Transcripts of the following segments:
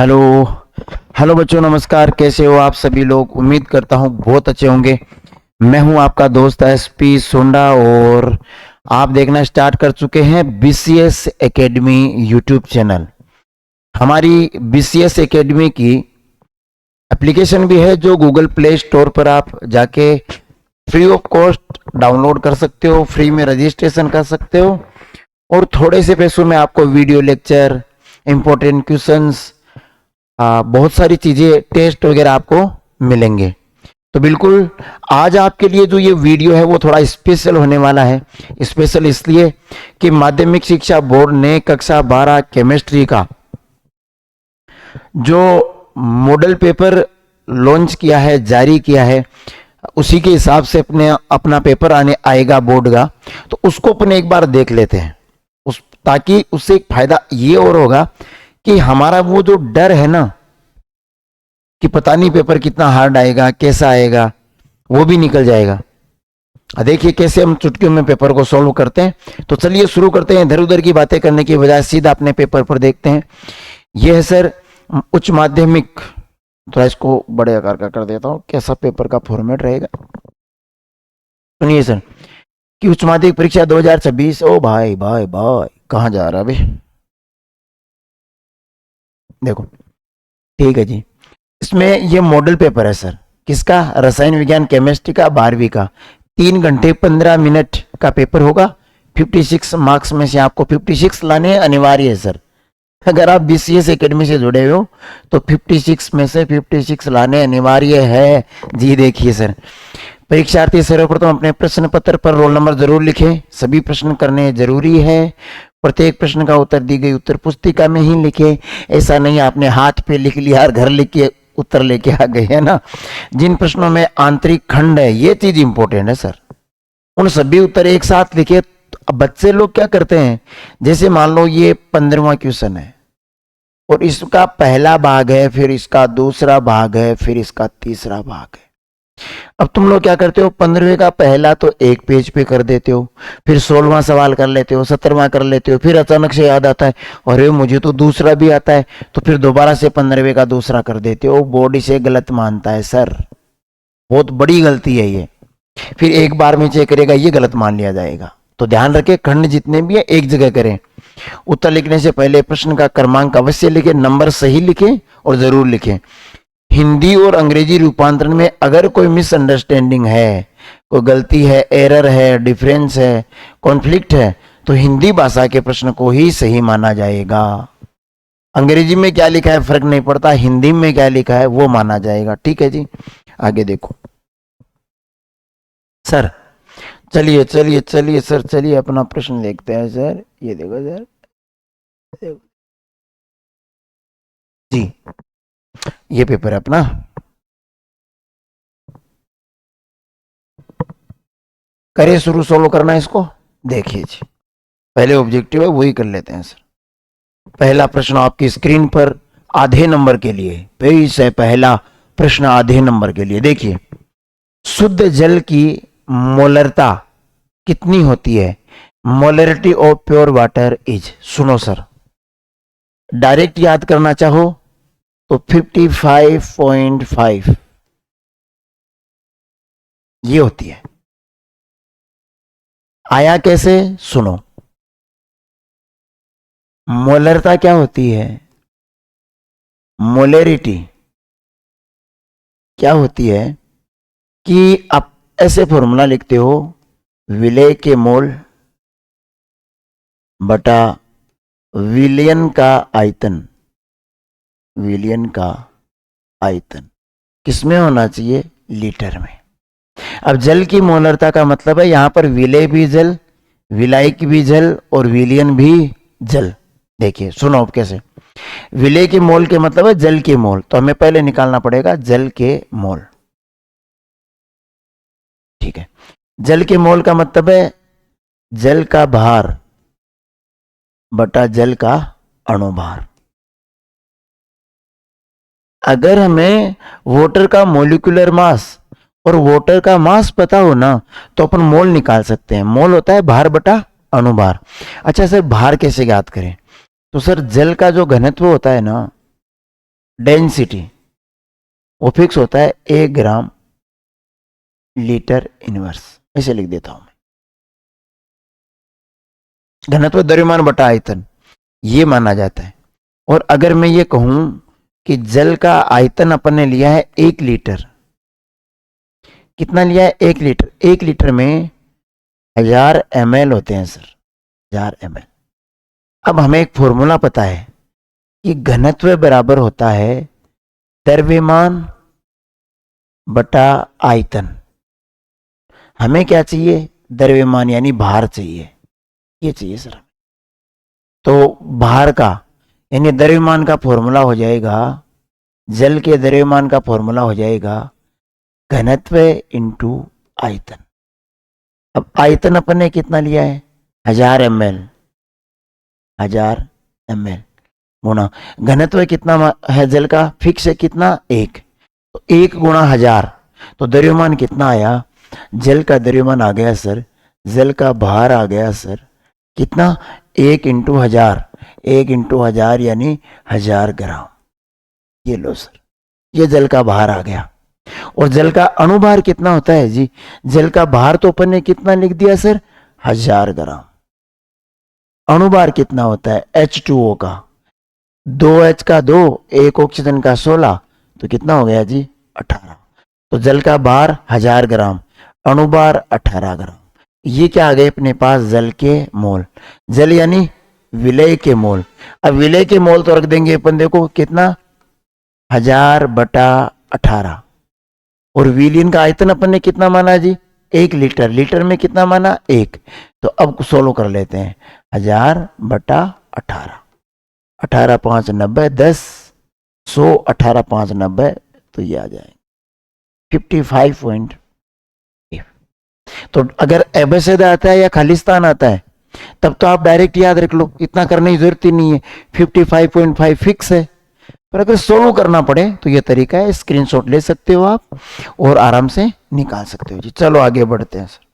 Hello. Hello बच्चों, नमस्कार। कैसे हो आप सभी लोग? उम्मीद करता हूँ बहुत अच्छे होंगे। मैं हूँ आपका दोस्त एसपी सोंडा और आप देखना स्टार्ट कर चुके हैं बीसीएस एकेडमी यूट्यूब चैनल। हमारी बीसीएस एकेडमी की एप्लीकेशन भी है जो गूगल प्ले स्टोर पर आप जाके फ्री ऑफ कॉस्ट डाउनलोड कर सकते हो, फ्री में रजिस्ट्रेशन कर सकते हो और थोड़े से पैसों में आपको वीडियो लेक्चर, इंपॉर्टेंट क्वेश्चंस, बहुत सारी चीजें, टेस्ट वगैरह आपको मिलेंगे। तो बिल्कुल आज आपके लिए जो ये वीडियो है वो थोड़ा स्पेशल होने वाला है। स्पेशल इसलिए कि माध्यमिक शिक्षा बोर्ड ने कक्षा 12 केमिस्ट्री का जो मॉडल पेपर लॉन्च किया है, जारी किया है, उसी के हिसाब से अपना पेपर आने आएगा बोर्ड का। तो उसको अपन एक बार देख लेते हैं, ताकि उससे एक फायदा ये और होगा कि हमारा वो जो डर है ना कि पता नहीं पेपर कितना हार्ड आएगा, कैसा आएगा, वो भी निकल जाएगा। देखिए कैसे हम चुटकियों में पेपर को सॉल्व करते हैं। तो चलिए शुरू करते हैं। इधर उधर की बातें करने की बजाय सीधा अपने पेपर पर देखते हैं। यह है सर उच्च माध्यमिक, थोड़ा इसको बड़े आकार का कर देता हूं, कैसा पेपर का फॉर्मेट रहेगा। सुनिए सर कि उच्च माध्यमिक परीक्षा 2026। ओ भाई भाई भाई, कहां जा रहा है भाई? देखो, ठीक है जी। इसमें ये मॉडल पेपर है सर, किसका? रसायन विज्ञान केमिस्ट्री का 12वीं का। 3 घंटे 15 मिनट का पेपर होगा। 56 मार्क्स में से आपको 56 लाने अनिवार्य है सर। अगर आप बीसीएस एकेडमी से जुड़े हो तो 56 में से 56 लाने अनिवार्य है जी। देखिए सर, परीक्षार्थी सर्वप्रथम अपने प्रश्न पत्र पर रोल नंबर जरूर लिखें। सभी प्रश्न करने जरूरी है। प्रत्येक प्रश्न का उत्तर दी गई उत्तर पुस्तिका में ही लिखे। ऐसा नहीं आपने हाथ पे लिख लिया और घर लिख के उत्तर लेके आ गए, है ना। जिन प्रश्नों में आंतरिक खंड है, ये चीज इंपॉर्टेंट है सर, उन सभी उत्तर एक साथ लिखे। तो अब बच्चे लोग क्या करते हैं, जैसे मान लो ये 15वां क्वेश्चन है और इसका पहला भाग है, फिर इसका दूसरा भाग है, फिर इसका तीसरा भाग है। अब तुम लोग क्या करते हो, 15वें का पहला तो एक पेज पे कर देते हो, फिर 16वां सवाल कर लेते हो, 17वां कर लेते हो, फिर अचानक से याद आता है अरे मुझे तो दूसरा भी आता है, तो फिर दोबारा से 15वें का दूसरा कर देते हो। बोर्ड इसे गलत मानता है सर, बहुत बड़ी गलती है ये। फिर एक बार में चेक करेगा, ये गलत मान लिया जाएगा। तो ध्यान रखें, खंड जितने भी है एक जगह करें। उत्तर लिखने से पहले प्रश्न का क्रमांक अवश्य लिखें, नंबर सही लिखें और जरूर लिखें। हिंदी और अंग्रेजी रूपांतरण में अगर कोई मिसअंडरस्टैंडिंग है, कोई गलती है, एरर है, डिफरेंस है, कॉन्फ्लिक्ट है, तो हिंदी भाषा के प्रश्न को ही सही माना जाएगा। अंग्रेजी में क्या लिखा है फर्क नहीं पड़ता, हिंदी में क्या लिखा है वो माना जाएगा। ठीक है जी, आगे देखो सर। चलिए चलिए चलिए सर, चलिए अपना प्रश्न देखते हैं सर। ये देखो सर, देखो जी, ये पेपर है अपना। करे शुरू, सोल्व करना है इसको। देखिए जी, पहले ऑब्जेक्टिव है वही कर लेते हैं सर। पहला प्रश्न आपकी स्क्रीन पर आधे नंबर के लिए पेश है। पहला प्रश्न आधे नंबर के लिए, देखिए, शुद्ध जल की मोलरता कितनी होती है? Molarity of pure water is, सुनो सर, डायरेक्ट याद करना चाहो तो 55.5 ये होती है। आया कैसे, सुनो। मोलरता क्या होती है? मोलरिटी क्या होती है कि आप ऐसे फॉर्मूला लिखते हो, विलेय के मोल बटा विलियन का आयतन। विलियन का आयतन किसमें होना चाहिए? लीटर में। अब जल की मोलरता का मतलब है यहां पर विलेय भी जल, विलायक भी जल और विलियन भी जल। देखिए सुनो अब कैसे। विलेय के मोल के मतलब है जल के मोल, तो हमें पहले निकालना पड़ेगा जल के मोल। ठीक है, जल के मोल का मतलब है जल का भार बटा जल का अणुभार। अगर हमें वाटर का मोलिकुलर मास और वाटर का मास पता हो ना, तो अपन मोल निकाल सकते हैं। मोल होता है भार बटा अणुभार। अच्छा सर, भार कैसे ज्ञात करें? तो सर जल का जो घनत्व होता है ना, डेंसिटी वो फिक्स होता है 1 ग्राम लीटर इनवर्स, ऐसे लिख देता हूं मैं। घनत्व द्रव्यमान बटा आयतन ये माना जाता है। और अगर मैं ये कहूं कि जल का आयतन अपन ने लिया है 1 लीटर, कितना लिया है 1 लीटर, 1 लीटर में 1000 ml होते हैं सर, 1000 ml। अब हमें एक फॉर्मूला पता है कि घनत्व बराबर होता है द्रव्यमान बटा आयतन। हमें क्या चाहिए, द्रव्यमान यानी भार चाहिए, ये चाहिए सर। तो भार का यानी द्रव्यमान का फॉर्मूला हो जाएगा, जल के द्रव्यमान का फॉर्मूला हो जाएगा घनत्व इंटू आयतन। अब आयतन अपन ने कितना लिया है 1000 ml, 1000 ml गुणा घनत्व कितना है जल का, फिक्स है कितना 1, तो 1 गुणा 1000, तो द्रव्यमान कितना आया, जल का द्रव्यमान आ गया सर, जल का भार आ गया सर कितना 1 इंटू 1000, 1 इंटू 1000 यानी 1000 ग्राम। ये लो सर, ये जल का भार आ गया। और जल का अणुभार कितना होता है जी, जल का भार तो अपन ने कितना लिख दिया सर 1000 ग्राम। अणुभार कितना होता है H2O का, 2H का 2, 1 ऑक्सीजन का 16, तो कितना हो गया जी 18। तो जल का भार 1000 ग्राम, अणुभार 18 ग्राम। ये क्या आ गए अपने पास, जल के मोल। जल यानी विलय के मोल। अब विलय के मोल तो रख देंगे अपन, देखो कितना 1000 बटा 18। और विलीन का आयतन अपन ने कितना माना जी 1 लीटर, लीटर में कितना माना 1, तो अब सोल्व कर लेते हैं 1000 बटा 18, 18 5 90, 10 100, 18 5 90, तो ये आ जाएगा 55.8। तो अगर एबेसेड आता है या खालिस्तान आता है तब तो आप डायरेक्ट याद रख लो, इतना करने की जरूरत ही नहीं है, 55.5 फिक्स है। पर अगर सोल्व करना पड़े तो ये तरीका है, स्क्रीनशॉट ले सकते हो आप और आराम से निकाल सकते हो जी। चलो आगे बढ़ते हैं सर।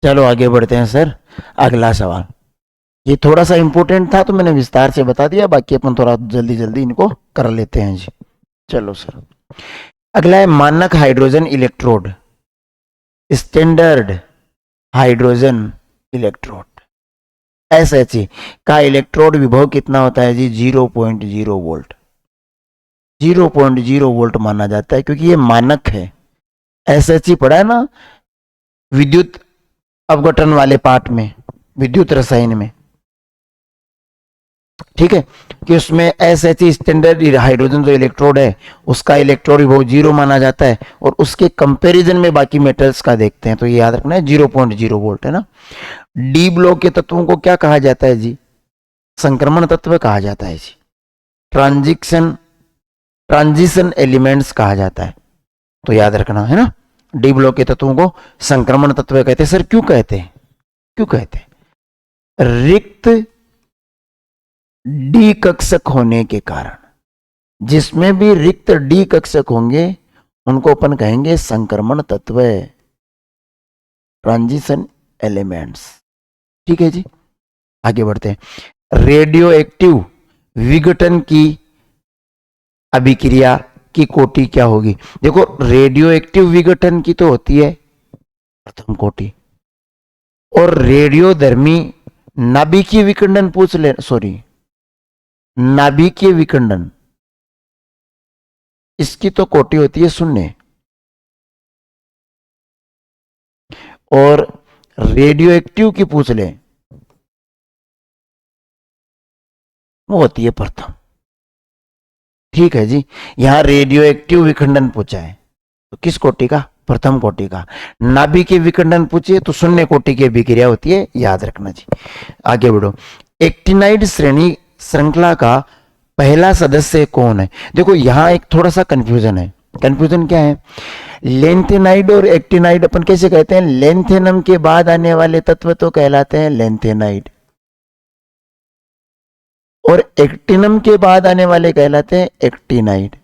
चलो आगे बढ़ते हैं सर। अगला सवाल ये थोड़ा सा इंपॉर्टेंट था तो मैंने विस्तार से बता दिया, बाकी अपन थोड़ा जल्दी जल्दी इनको कर लेते हैं जी। चलो सर, अगला है मानक hydrogen electrode, standard hydrogen electrode. SHE का इलेक्ट्रोड विभव कितना होता है जी 0.0 वोल्ट, 0.0 वोल्ट माना जाता है क्योंकि ये मानक है। SHE पढ़ा है ना विद्युत अपघटन वाले पार्ट में, विद्युत रसायन में, ठीक है, कि उसमें SHE स्टैंडर्ड हाइड्रोजन जो इलेक्ट्रोड है उसका इलेक्ट्रोड विभव 0 माना जाता है, और उसके कंपैरिजन में बाकी मेटल्स का देखते हैं तो ये याद रखना है 0.0 वोल्ट है ना। डी ब्लॉक के तत्वों को क्या कहा जाता है जी, संक्रमण तत्व कहा जाता है जी, ट्रांजिशन एलिमेंट्स कहा जाता है, तो याद रखना है ना। डी ब्लॉक के तत्वों को संक्रमण तत्व कहते हैं। सर क्यों कहते हैं, क्यों कहते हैं, रिक्त डी कक्षक होने के कारण, जिसमें भी रिक्त डी कक्षक होंगे उनको अपन कहेंगे संक्रमण तत्व, ट्रांजिशन एलिमेंट्स, ठीक है जी। आगे बढ़ते हैं। रेडियो एक्टिव विघटन की अभिक्रिया की कोटि क्या होगी, देखो रेडियो एक्टिव विघटन की तो होती है प्रथम कोटि, और रेडियोधर्मी नाभिकीय विखंडन पूछ ले, सॉरी नाभिकीय विखंडन, इसकी तो कोटि होती है शून्य, और रेडियो एक्टिव की पूछ ले वो होती है प्रथम, ठीक है जी। यहां रेडियो एक्टिव विखंडन पूछा है तो किस कोटि का, प्रथम कोटि का। नाभिकीय विखंडन पूछिए तो शून्य कोटि की अभिक्रिया होती है, याद रखना जी। आगे बढ़ो। एक्टिनाइड श्रेणी श्रृंखला का पहला सदस्य कौन है, देखो यहां एक थोड़ा सा कंफ्यूजन है। कंफ्यूजन क्या है, लेंथेनाइड और एक्टिनाइड अपन कैसे कहते हैं, लेंथेनम के बाद आने वाले तत्व तो कहलाते हैं लेंथेनाइड, और एक्टिनम के बाद आने वाले कहलाते हैं एक्टिनाइड।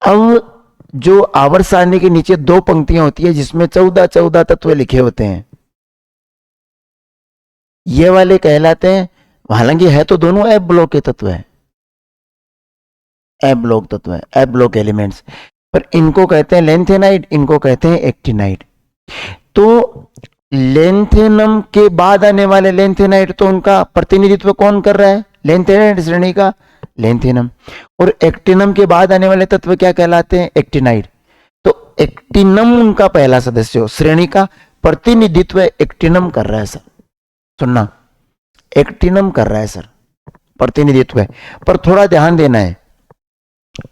अब जो आवर्त सारणी के नीचे 2 पंक्तियां होती है जिसमें 14 तत्व लिखे होते हैं, ये वाले कहलाते हैं, हालांकि है तो दोनों एफ ब्लॉक के तत्व है, एफ ब्लॉक तत्व है, एफ ब्लॉक एलिमेंट्स, पर इनको कहते हैं लेंथेनाइड, इनको कहते हैं एक्टिनाइड। तो लेंथेनम के बाद आने वाले लेंथेनाइड, तो उनका प्रतिनिधित्व कौन कर रहा है? लेंथेनाइड श्रेणी का लेंथेनम। और एक्टिनम के बाद आने वाले तत्व क्या कहलाते हैं? एक्टिनाइड। तो एक्टिनम उनका पहला सदस्य हो, श्रेणी का प्रतिनिधित्व एक्टिनम कर रहा है सर, सुनना, एक्टिनम कर रहा है सर, प्रतिनिधित्व है। पर थोड़ा ध्यान देना है,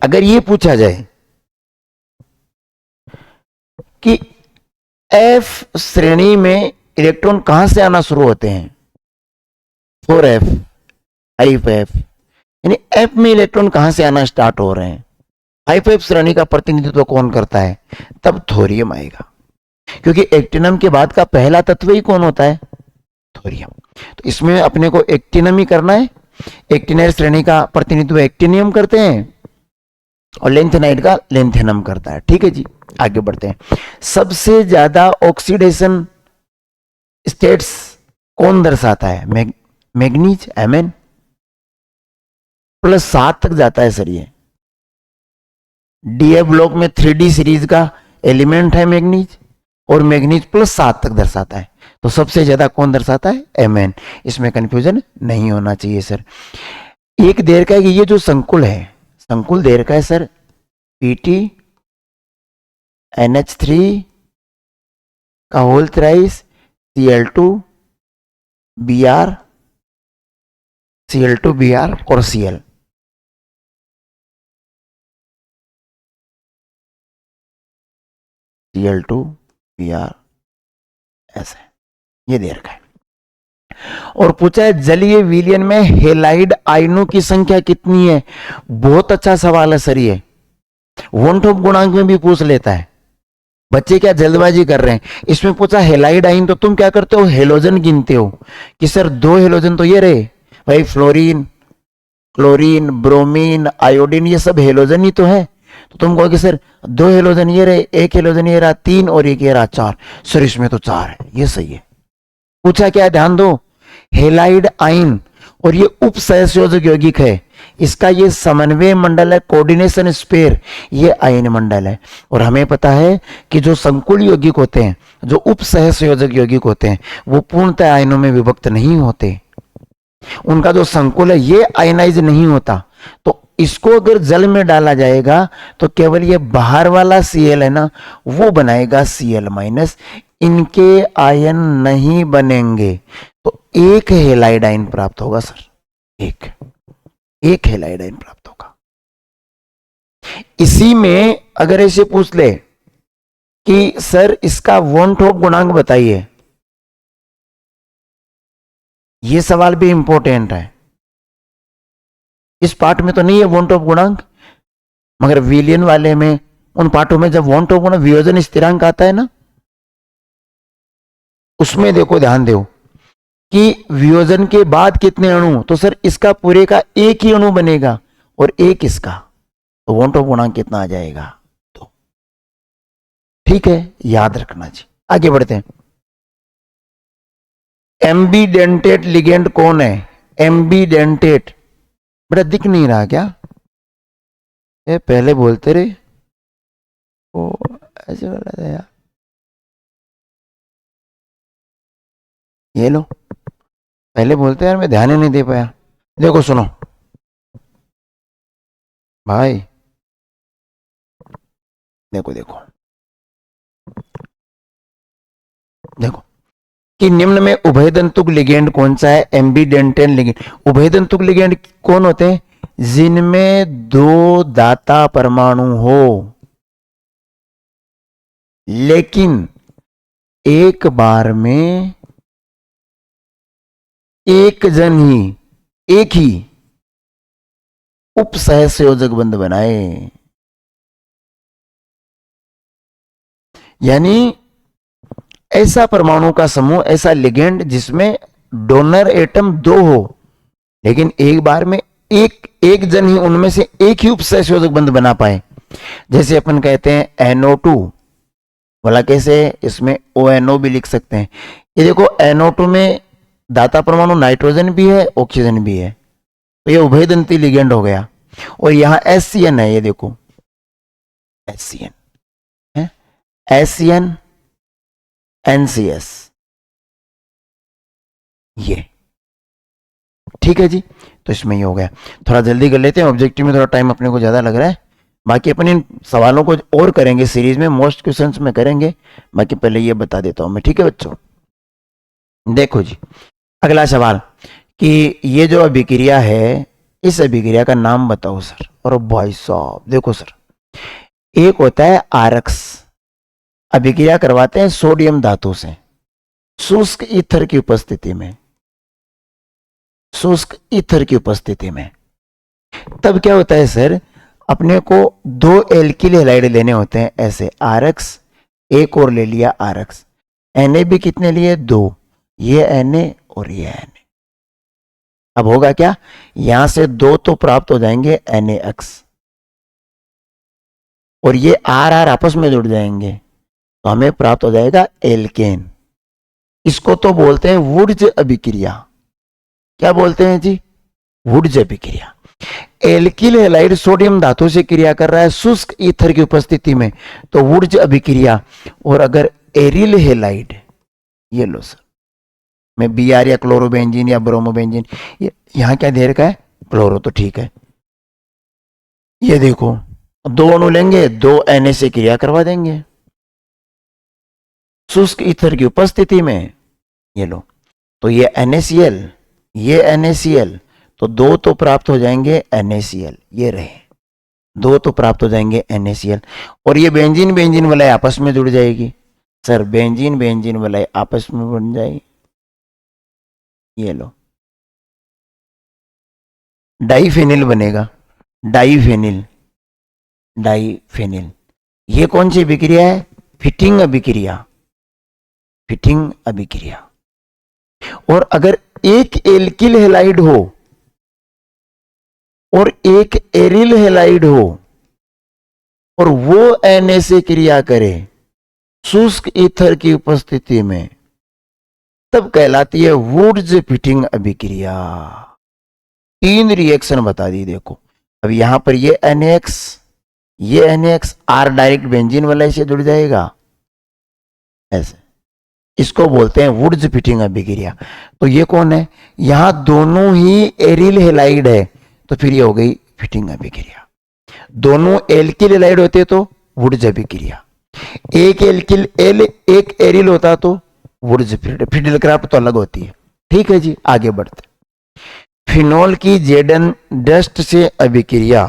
अगर ये पूछा जाए कि एफ श्रेणी में इलेक्ट्रॉन कहां से आना शुरू होते हैं? 4f, 5f, यानी एफ में इलेक्ट्रॉन कहां से आना स्टार्ट हो रहे हैं? 5f श्रेणी का प्रतिनिधित्व कौन करता है? तब थोरियम आएगा, क्योंकि एक्टिनम के बाद का पहला तत्व ही कौन होता है? थोरियम। तो इसमें अपने को एक्टिनम ही करना है। एक्टिनाइड श्रेणी का प्रतिनिधित्व एक्टिनियम करते हैं और लेंथेनाइड का लेंथेनम करता है। ठीक है जी, आगे बढ़ते हैं। सबसे ज्यादा ऑक्सीडेशन स्टेट्स कौन दर्शाता है? मैग्नीज, Mn +7 तक जाता है सर। ये डीएफ ब्लॉक में 3D सीरीज का एलिमेंट है मैग्नीज, और मैग्नीज +7 तक दर्शाता है। तो सबसे ज्यादा कौन दर्शाता है? Mn। इसमें कंफ्यूजन नहीं होना चाहिए सर। एक देर का ये जो संकुल है, संकुल देर का है सर, Pt NH3 का whole thrice Cl2 Br, Cl2 Br और Cl। Cl2 Br ऐसे, ये देर का है। और पूछा है जलीय विलयन में हेलाइड आयनों की संख्या कितनी है? बहुत अच्छा सवाल है सर ये, वोंटोप गुणांक में भी पूछ लेता है। बच्चे क्या जल्दबाजी कर रहे हैं? इसमें पूछा हेलाइड आयन, तो तुम क्या करते हो? हेलोजन गिनते हो कि सर 2 हेलोजन तो ये रहे भाई, फ्लोरीन, क्लोरीन, ब्रोमीन, आयोडीन, ये सब हेलोजन ही तो है। तो तुम कहोगे सर 2 हेलोजन ये रहे, 1 हेलोजन ये रहा 3 और 1 ये रहा 4। सर इसमें तो 4 है, ये सही है। पूछा क्या? ध्यान दो, हेलाइड आयन, और ये उप सहसंयोजक यौगिक है, इसका ये समन्वय मंडल है, कोऑर्डिनेशन स्पेयर, ये आयन मंडल है। और हमें पता है कि जो संकुल यौगिक होते हैं, जो उप सहसंयोजक यौगिक होते हैं, वो पूर्णतः आयनों में विभक्त नहीं होते। उनका जो संकुल है ये आयनाइज नहीं होता। तो इसको अगर जल में डाला जाएगा तो केवल ये बाहर वाला Cl है ना, वो बनाएगा Cl-, इनके आयन नहीं बनेंगे। तो एक हेलाइड आयन प्राप्त होगा सर, एक हेलाइड आयन प्राप्त होगा। इसी में अगर ऐसे पूछ ले कि सर इसका वोंटोप गुणांक बताइए, ये सवाल भी इंपॉर्टेंट है। इस पार्ट में तो नहीं है वोंटोप गुणांक, मगर विलियन वाले में, उन पार्टों में जब वोंटोप गुणांक वियोजन स्थिरांक आता है ना, उसमें देखो, ध्यान दो कि वियोजन के बाद कितने अणु, तो सर इसका पूरे का एक ही अणु बनेगा और एक इसका, तो वोंटोप गुणांक कितना आ जाएगा? तो ठीक है, याद रखना जी। आगे बढ़ते हैं। एम्बीडेंटेट लिगेंड कौन है? एम्बीडेंटेट, बेटा दिख नहीं रहा क्या? ये पहले बोलते रहे, ओ ऐसे बोल रहा था यार, ये लो पहले बोलते यार, मैं ध्यान ही नहीं दे पाया। देखो सुनो भाई, देखो देखो देखो कि निम्न में उभयदंतुक लिगेंड कौन सा है? Ambidentate ligand. उभयदंतुक लिगेंड कौन होते हैं? जिनमें 2 दाता परमाणु हो, लेकिन एक बार में एक जन ही, एक ही उप सहसंयोजक बंध बनाए। यानी ऐसा परमाणु का समूह, ऐसा लिगेंड जिसमें डोनर एटम 2 हो, लेकिन एक बार में एक जन ही उनमें से एक ही उप सहसंयोजक बंध बना पाए। जैसे अपन कहते हैं NO2, बोला कैसे? इसमें ONO भी लिख सकते हैं। ये देखो NO2 में दाता परमाणु नाइट्रोजन भी है, ऑक्सीजन भी है, तो ये उभयदंती लिगेंड हो गया। और यहां SCN है, ये देखो SCN है, SCN NCS, ये ठीक है जी। तो इसमें ये हो गया। थोड़ा जल्दी कर लेते हैं, ऑब्जेक्टिव में थोड़ा टाइम अपने को ज्यादा लग रहा है। बाकी अपन इन सवालों को और करेंगे सीरीज में, मोस्ट क्वेश्चंस में करेंगे। बाकी पहले ये बता देता हूं मैं, ठीक है बच्चों। देखो जी, अगला सवाल कि ये जो अभिक्रिया है, इस अभिक्रिया का नाम बताओ सर। और भाई साहब देखो सर, एक होता है आरक्स, अभिक्रिया करवाते हैं सोडियम धातु से शुष्क ईथर की उपस्थिति में, शुष्क ईथर की उपस्थिति में। तब क्या होता है सर, अपने को दो एल्किल हैलाइड लेने होते हैं, ऐसे आरक्स, एक और ले लिया आरक्स, Na भी कितने लिए, दो, ये Na और ये Na। अब होगा क्या, यहां से दो तो प्राप्त हो जाएंगे NaX, और ये RR आपस में जुड़ जाएंगे, तो हमें प्राप्त हो जाएगा एल्केन। इसको तो बोलते हैं वुड्ज अभिक्रिया। क्या बोलते हैं जी, वुड्ज अभिक्रिया। एल्किल हैलाइड सोडियम धातु से क्रिया कर रहा है शुष्क ईथर की उपस्थिति में, तो वुड्ज अभिक्रिया। और अगर एरिल हैलाइड, ये लो सर, मैं Br या क्लोरोबेंजीन या ब्रोमोबेंजीन, यहां क्या दे रखा है, क्लोरो, तो ठीक है। ये देखो, दो अणु लेंगे, दो Na से क्रिया करवा देंगे शुष्क ईथर की उपस्थिति में, ये लो, तो ये NaCl, ये NaCl, तो दो तो प्राप्त हो जाएंगे NaCl, ये रहे, दो तो प्राप्त हो जाएंगे NaCl। और ये बेंजीन बेंजीन वाला आपस में जुड़ जाएगी सर, बेंजीन बेंजीन वाला आपस में बन जाएगी, ये लो, डाइफेनिल बनेगा, डाइफेनिल, डाइफेनिल। ये कौन सी अभिक्रिया है, फिटिंग अभिक्रिया, फिटिंग अभिक्रिया। और अगर एक एल्किल हैलाइड हो और एक एरिल हैलाइड हो और वो Na से क्रिया करे शुष्क ईथर की उपस्थिति में, तब कहलाती है वुड्ज फिटिंग अभिक्रिया। तीन रिएक्शन बता दी देखो। अब यहां पर ये NaX, ये NaX, R डायरेक्ट बेंजीन वाला से जुड़ जाएगा ऐसे, इसको बोलते हैं वुड्स फिटिंग अभिक्रिया। तो ये कौन है, यहां दोनों ही एरिल हैलाइड है, तो फिर ये हो गई फिटिंग अभिक्रिया। दोनों एल्किल हैलाइड होते तो वुड्स अभिक्रिया, एक एल्किल एल एक एरिल होता तो वुड्स फिटिल क्राफ्ट तो अलग होती है। ठीक है जी, आगे बढ़ते। फिनोल की जेडन डस्ट से अभिक्रिया,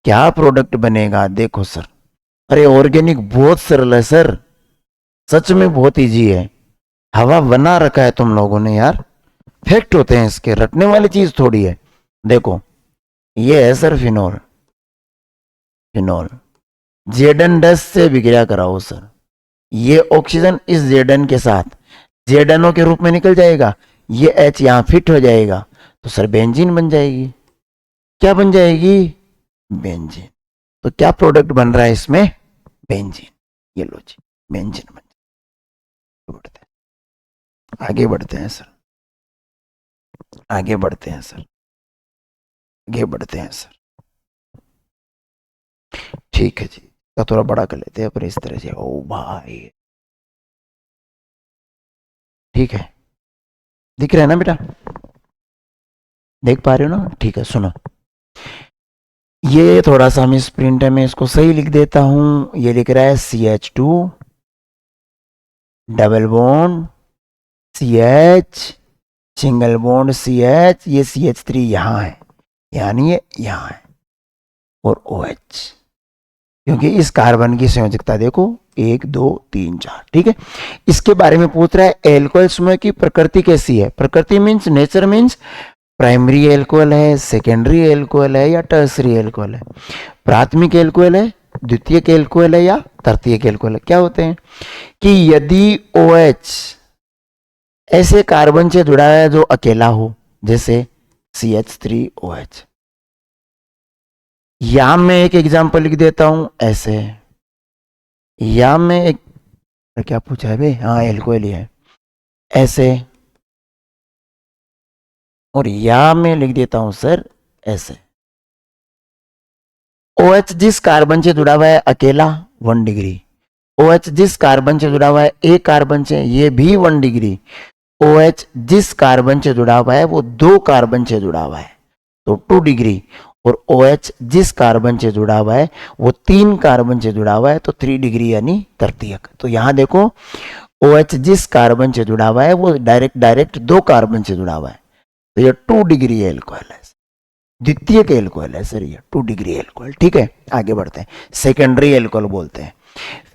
क्या प्रोडक्ट बनेगा, देखो सर। अरे ऑर्गेनिक बहुत सरल है सर, सच में बहुत इजी है, हवा बना रखा है तुम लोगों ने यार, फैक्ट होते हैं इसके, रटने वाली चीज थोड़ी है। देखो ये है सर फिनोल, फिनोल जेडन डस्ट से अभिक्रिया कराओ सर, ये ऑक्सीजन इस जेडन के साथ जेडनो के रूप में निकल जाएगा, ये H यहां फिट हो जाएगा, तो सर बेंजीन बन जाएगी। क्या बन जाएगी, बेंजीन। तो क्या प्रोडक्ट बन रहा है इसमें, बेंजीन, ये लो जी, बेंजीन बन जाए। आगे बढ़ते हैं सर, आगे बढ़ते हैं सर, आगे बढ़ते हैं सर। ठीक है जी, तो थोड़ा बड़ा कर लेते हैं पर इस तरह से, ओ भाई ठीक है, दिख रहा है ना बेटा, देख पा रहे हो ना, ठीक है। सुनो, ये थोड़ा सा हम इस प्रिंटर में इसको सही लिख देता हूं। ये लिख रहा है CH2 double bond CH single bond CH, ये CH3 यहां है, यानी ये यहां है, और OH, क्योंकि इस कार्बन की संयोजकता देखो 1 2 3 4। ठीक है, इसके बारे में पूछ रहा है एल्कोहल समूह की प्रकृति कैसी है। प्रकृति means nature, means primary alcohol है, सेकेंडरी एल्कोहल है या टर्सरी एल्कोहल है, प्राथमिक एल्कोहल है, द्वितीयक एल्कोहल है या तृतीयक एल्कोहल है। क्या होते हैं कि यदि OH ऐसे कार्बन से जुड़ा है जो अकेला हो, जैसे CH3OH, या मैं एक एग्जांपल लिख देता हूं ऐसे, या मैं एक, क्या पूछा है भाई, हाँ एल्कोहल ही है, ऐसे और या मैं लिख देता हूं सर ऐसे। OH जिस कार्बन से जुड़ा हुआ है अकेला 1 डिग्री, OH जिस कार्बन से जुड़ा हुआ है एक कार्बन से, ये भी 1 डिग्री। OH जिस कार्बन से जुड़ा हुआ है वो 2 कार्बन से जुड़ा हुआ है तो 2 डिग्री, और OH जिस कार्बन से जुड़ा हुआ है वो 3 कार्बन से जुड़ा हुआ है तो 3 डिग्री यानी तृतीयक। तो यहां देखो OH जिस कार्बन से जुड़ा हुआ है वो डायरेक्ट 2 कार्बन से जुड़ा हुआ है तो ये 2 डिग्री एल्कोहल है, द्वितीयक एल्कोहल है सर, ये 2 डिग्री एल्कोहल। ठीक है, आगे बढ़ते हैं। सेकेंडरी एल्कोहल बोलते हैं।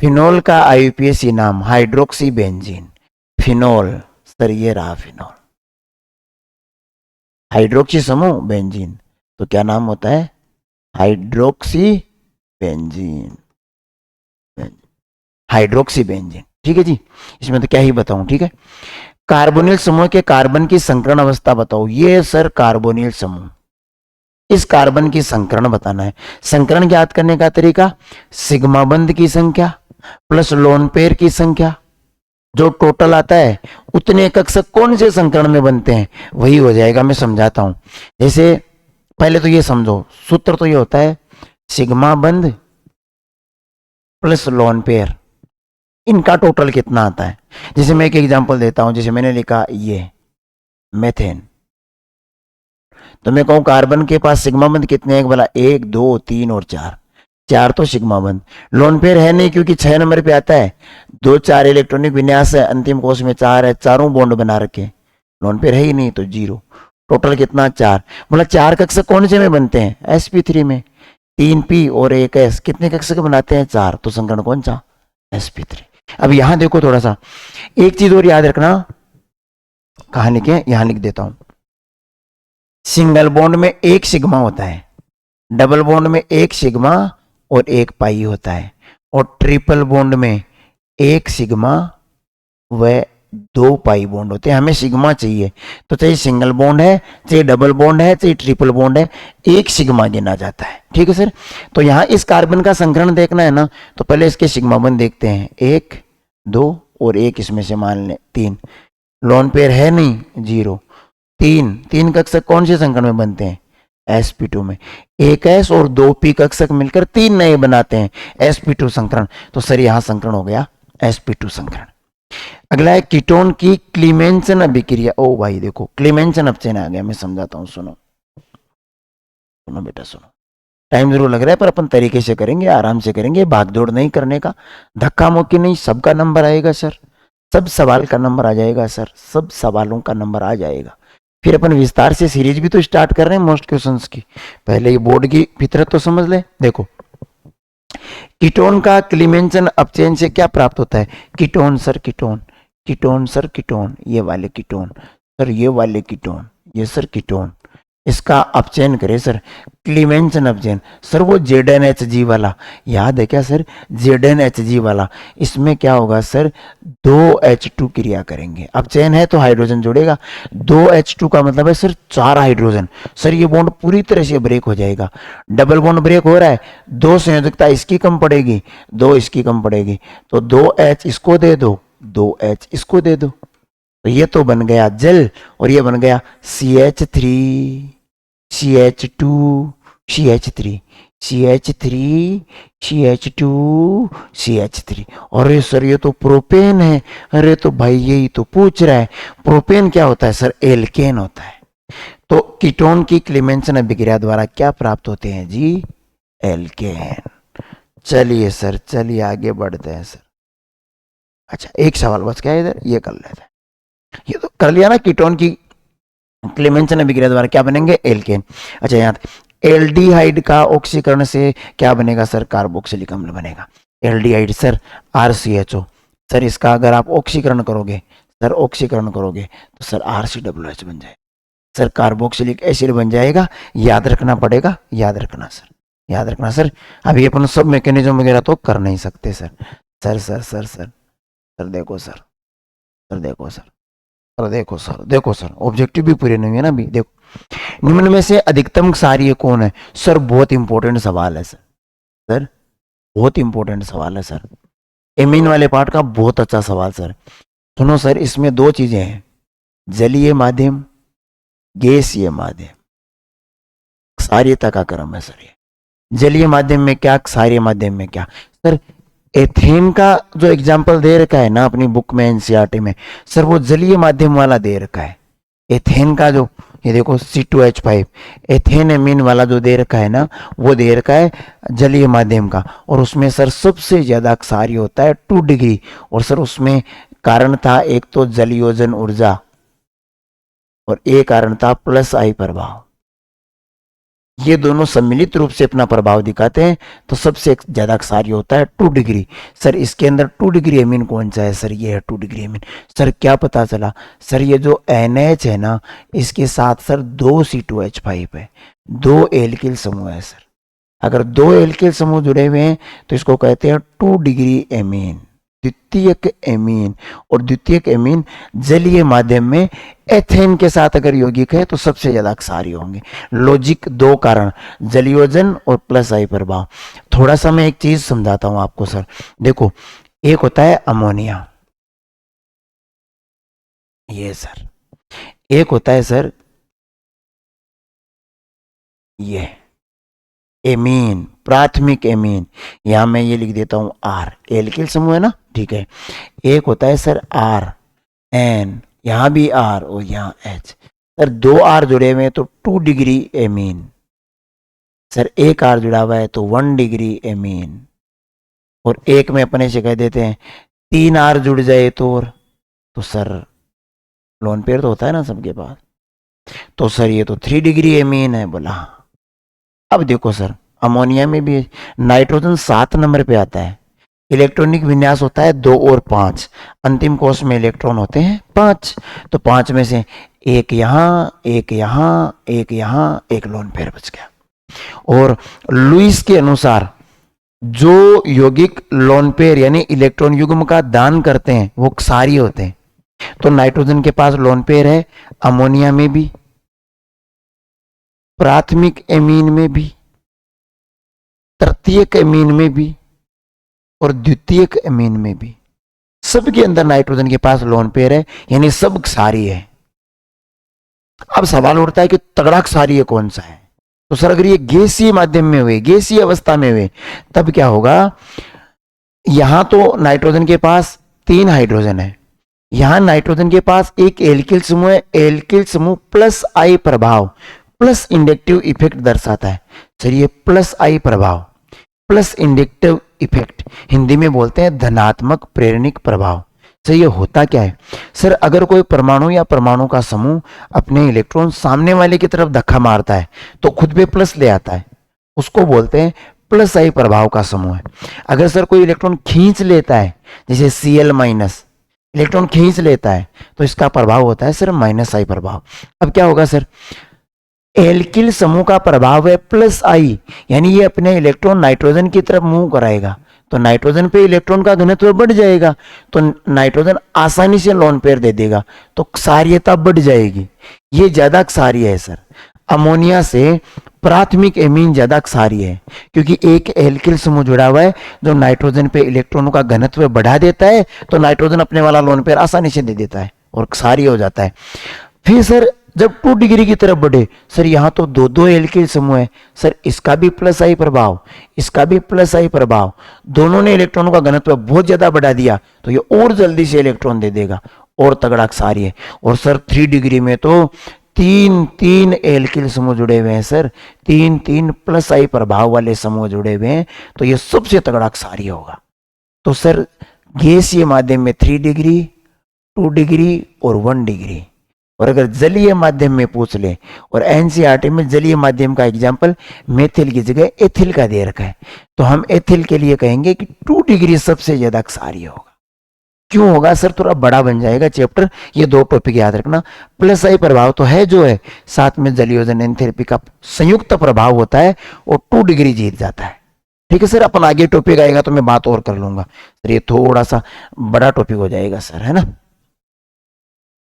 फिनोल का आईयूपीएसी नाम हाइड्रोक्सी बेंजीन। फिनोल सर ये रहा फिनोल, हाइड्रोक्सी समूह बेंजीन, तो क्या नाम होता है? Hydroxy benzene, hydroxy benzene. ठीक है जी, इसमें तो क्या ही बताऊं। ठीक है, कार्बोनिल समूह के कार्बन की संकरण अवस्था बताओ। ये सर कार्बोनिल समूह, इस कार्बन की संकरण बताना है। संकरण ज्ञात करने का तरीका, सिग्मा बंध की संख्या प्लस लोन पेयर की संख्या, जो टोटल आता है उतने कक्षक कौन से संकरण में बनते हैं वही हो जाएगा। मैं समझाता हूं। जैसे पहले तो ये समझो, सूत्र तो ये होता है सिग्मा बंध प्लस लोन पेयर, इनका टोटल कितना आता है। जैसे मैं एक एग्जांपल देता हूं, जैसे मैंने लिखा ये मेथेन, तो मैं कहूं कार्बन के पास सिग्मा बंध कितने हैं? बोला 1 2 3 और 4, 4 तो सिग्मा बंध। लोन पेयर है नहीं क्योंकि 6 नंबर पे आता है, 2 4 इलेक्ट्रॉनिक विन्यास है, अंतिम कोश में 4 है, चारों बॉन्ड बना रखे, लोन पेयर है ही नहीं तो 0। टोटल कितना? 4। बोला 4 कक्षक कौन से में बनते हैं? sp3 में। 3 p और 1 s, कितने कक्षक बनाते हैं? 4, तो संकरण कौन सा? sp3। अब यहां देखो थोड़ा सा, एक चीज और याद रखना, कहां लिखे? यहां लिख देता हूं। सिंगल बॉन्ड में 1 सिग्मा होता है, डबल बॉन्ड में 1 सिग्मा और 1 पाई होता है, और ट्रिपल बॉन्ड में 1 सिग्मा व 2 पाई बॉन्ड होते हैं। हमें सिग्मा चाहिए, तो चाहे सिंगल बॉन्ड है, चाहे डबल बॉन्ड है, चाहे ट्रिपल बॉन्ड है, 1 सिग्मा गिना जाता है। ठीक है सर, तो यहां इस कार्बन का संकरण देखना है ना, तो पहले इसके सिग्मा बॉन्ड देखते हैं, 1 2 और 1 इसमें से मान लें 3। लोन पेयर है नहीं, 0। 3 कक्षक कौन से संकरण में बनते हैं? sp2 में। 1 s और 2 p कक्षक मिलकर 3 नए बनाते हैं, sp2 संकरण। तो सर यहां संकरण हो गया sp2 संकरण। अगला है कीटोन की क्लीमेंसन अभिक्रिया। ओ भाई देखो, क्लीमेंसन अपचयन आ गया, मैं समझाता हूं, सुनो सुनो बेटा सुनो। टाइम जरूर लग रहा है पर अपन तरीके से करेंगे, आराम से करेंगे, भागदौड़ नहीं करने का, धक्का मुक्की नहीं, सबका नंबर आएगा सर, सब सवाल का नंबर आ जाएगा सर, सब सवालों का नंबर आ जाएगा। फिर अपन विस्तार से सीरीज भी तो स्टार्ट कर रहे हैं मोस्ट क्वेश्चंस की, पहले ये बोर्ड की फितरत तो समझ ले। देखो, कीटोन का क्लीमेंसन अपचयन से क्या प्राप्त होता है? Ketone sir ketone, ketone sir ketone, ये वाले कीटोन सर, ये वाले कीटोन, ये सर कीटोन, इसका अपचयन करें सर, क्लीमेंसन अपचयन। सर वो ZnHG वाला याद है क्या सर? ZnHG वाला, इसमें क्या होगा सर? 2H2 क्रिया करेंगे, अपचयन है तो हाइड्रोजन जुड़ेगा, 2H2 का मतलब है सर 4 हाइड्रोजन। सर ये बॉन्ड पूरी तरह से ब्रेक हो जाएगा, डबल बॉन्ड ब्रेक हो रहा है, 2 संयोजकता इसकी कम पड़ेगी, 2 इसकी कम पड़ेगी, तो 2H इसको दे दो, 2H इसको दे दो, तो ये तो बन गया जल, और ये बन गया CH3 CH2 CH3 CH3 CH2 CH3। अरे सर ये तो प्रोपेन है। अरे तो भाई यही तो पूछ रहा है, प्रोपेन क्या होता है सर? एल्केन होता है। तो कीटोन की क्लीमेंसन अभिक्रिया द्वारा क्या प्राप्त होते हैं जी? एल्केन। चलिए सर, चलिए आगे बढ़ते हैं सर। अच्छा एक सवाल बच गया इधर, ये कर लेते हैं। ये तो कर लिया ना, कीटोन की क्लीमेंसन अभिक्रिया द्वारा क्या बनेंगे? एल्केन। अच्छा यहाँ एल्डिहाइड का ऑक्सीकरण से क्या बनेगा सर? कार्बोक्सिलिक अम्ल बनेगा। एल्डिहाइड सर RCHO, सर इसका अगर आप ऑक्सीकरण करोगे सर, ऑक्सीकरण करोगे तो सर RCOH बन जाएगा सर, कार्बोक्सिलिक एसिड बन जाएगा। याद रखना पड़ेगा, याद रखना सर, याद रखना सर। अभी अपन सब मैकेनिज्म वगैरह तो कर नहीं सकते sir. Sir sir sir sir sir देखो सर, सर देखो सर, सर देखो सर, देखो सर, ऑब्जेक्टिव भी पूरे नहीं है ना अभी। देखो, निम्न में से अधिकतम क्षारीय कौन है? सर बहुत इंपॉर्टेंट सवाल है सर, सर बहुत इंपॉर्टेंट सवाल है सर, एमीन वाले पार्ट का बहुत अच्छा सवाल सर। सुनो सर, इसमें 2 चीजें हैं, जलीय माध्यम गैसीय माध्यम, क्षारीयता का क्रम है सर ये। जलीय माध्यम में क्या, क्षारीय माध्यम में क्या सर? एथेन का जो एग्जाम्पल दे रखा है ना अपनी बुक में एनसीईआरटी में सर, वो जलीय माध्यम वाला दे रखा है। एथेन का जो, ये देखो C2H5 एथेन एमीन वाला जो दे रखा है ना, वो दे रखा है जलीय माध्यम का। और उसमें सर सबसे ज्यादा क्षारीय होता है 2 डिग्री। और सर उसमें कारण था एक तो जलयोजन ऊर्जा और एक कारण था +I प्रभाव। ये दोनों सम्मिलित रूप से अपना प्रभाव दिखाते हैं, तो सबसे ज्यादा क्षारीय होता है 2 डिग्री। सर इसके अंदर 2 डिग्री एमीन कौन सा है सर? ये है 2 डिग्री एमीन। सर क्या पता चला सर, ये जो NH है ना, इसके साथ सर 2 C2H5 है, 2 एल्किल समूह है सर। अगर 2 एल्किल समूह जुड़े हुए हैं तो इसको कहते हैं 2 डिग्री एमीन, द्वितीयक एमीन। और द्वितीयक एमीन जलीय माध्यम में एथेन के साथ अगर यौगिक है तो सबसे ज्यादा क्षारीय होंगे। लॉजिक 2 कारण, जलयोजन और +I प्रभाव। थोड़ा सा मैं एक चीज समझाता हूं आपको सर। देखो, एक होता है अमोनिया, ये सर। एक होता है सर ये एमीन, प्राथमिक एमीन। यहां मैं ये लिख देता हूं R, एल्किल समूह है ना, ठीक है। एक होता है सर RN, यहां भी R और यहां H। सर 2 R जुड़े हुए हैं तो 2 डिग्री एमीन। सर एक R जुड़ा हुआ है तो 1 डिग्री एमीन। और एक में अपने से कह देते हैं 3 R जुड़ जाए तो सर लोन पेयर तो होता है ना सबके पास, तो सर ये तो 3 डिग्री एमीन है बोला। अब देखो सर, अमोनिया में भी नाइट्रोजन 7 नंबर पे आता है। इलेक्ट्रॉनिक विन्यास होता है 2 और 5, अंतिम कोष में इलेक्ट्रॉन होते हैं 5। तो 5 में से एक यहां, एक यहां, एक यहां, एक लोन पेयर बच गया। और लुईस के अनुसार जो यौगिक लोन पेयर यानी इलेक्ट्रॉन युग्म का दान करते हैं वो क्षारीय होते हैं। तो नाइट्रोजन के पास लोन पेयर है, अमोनिया में भी, प्राथमिक एमीन में भी, तृतीयक एमीन में भी और द्वितीयक एमीन में भी। सबके अंदर नाइट्रोजन के पास लोन पेयर है, यानी सब क्षारीय है। अब सवाल उठता है कि तगड़ा क्षारीय कौन सा है? तो सर अगर ये गैसीय माध्यम में हुए, गैसीय अवस्था में हुए, तब क्या होगा? यहां तो नाइट्रोजन के पास 3 हाइड्रोजन है, यहां नाइट्रोजन के पास एक एल्किल समूह है, एल्किल समूह +I प्रभाव प्लस इंडक्टिव इफेक्ट दर्शाता है। सर ये +I प्रभाव प्लस इंडक्टिव इफेक्ट हिंदी में बोलते हैं धनात्मक प्रेरणिक प्रभाव। सर ये होता क्या है? सर अगर कोई परमाणु या परमाणु का समूह अपने इलेक्ट्रॉन सामने वाले की तरफ धक्का मारता है तो खुद पे प्लस ले आता है, उसको बोलते हैं +I प्रभाव का समूह है। अगर सर कोई इलेक्ट्रॉन खींच लेता है, जैसे Cl- इलेक्ट्रॉन खींच लेता है, तो इसका प्रभाव होता है सर -I प्रभाव। अब क्या होगा सर? एल्किल समूह का प्रभाव है +I, यानी ये अपने इलेक्ट्रॉन नाइट्रोजन की तरफ मूव कराएगा, तो नाइट्रोजन पे इलेक्ट्रॉन का घनत्व बढ़ जाएगा, तो नाइट्रोजन आसानी से लोन पेयर दे देगा, तो क्षारीयता बढ़ जाएगी। ये ज्यादा क्षारीय है सर। अमोनिया से प्राथमिक एमीन ज्यादा क्षारीय है, क्योंकि एक एल्किल समूह जुड़ा हुआ है जो नाइट्रोजन पे इलेक्ट्रॉनों का घनत्व बढ़ा देता है, तो नाइट्रोजन अपने वाला लोन पेयर आसानी से दे देता है और क्षारीय हो जाता है। फिर सर जब 2 डिग्री की तरफ बढ़े, सर यहां तो 2 एल्किल समूह है, सर इसका भी +I प्रभाव, इसका भी +I प्रभाव, दोनों ने इलेक्ट्रॉनों का घनत्व बहुत ज्यादा बढ़ा दिया, तो ये और जल्दी से इलेक्ट्रॉन दे देगा और तगड़ा क्षारीय है। और सर 3 डिग्री में तो 3 एल्किल समूह जुड़े हुए हैं सर, 3 +I प्रभाव वाले समूह जुड़े हुए हैं, तो ये सबसे तगड़ा क्षारीय होगा। तो सर गैसीय माध्यम में 3 डिग्री, 2 डिग्री और 1 डिग्री। और अगर जलीय माध्यम में पूछ ले, और एनसीईआरटी में जलीय माध्यम का एग्जाम्पल मेथिल की जगह एथिल का दे रखा है, तो हम एथिल के लिए कहेंगे कि 2 डिग्री सबसे ज्यादा क्षारीय होगा। क्यों होगा सर? थोड़ा बड़ा बन जाएगा चैप्टर, ये 2 टॉपिक याद रखना। +I प्रभाव तो है जो है, साथ में जलयोजन एंथैल्पी का संयुक्त प्रभाव होता है और 2 डिग्री जीत जाता है। ठीक है सर, अपन आगे टॉपिक आएगा तो मैं बात और कर लूंगा सर, ये थोड़ा सा बड़ा टॉपिक हो जाएगा सर, है ना।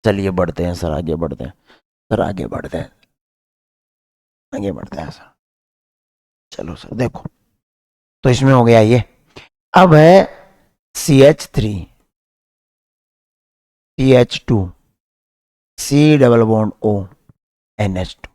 चलिए बढ़ते हैं सर, आगे बढ़ते हैं सर, आगे बढ़ते हैं, आगे बढ़ते हैं सर। चलो सर देखो, तो इसमें हो गया ये। अब है CH3 CH2 C double bond O NH2।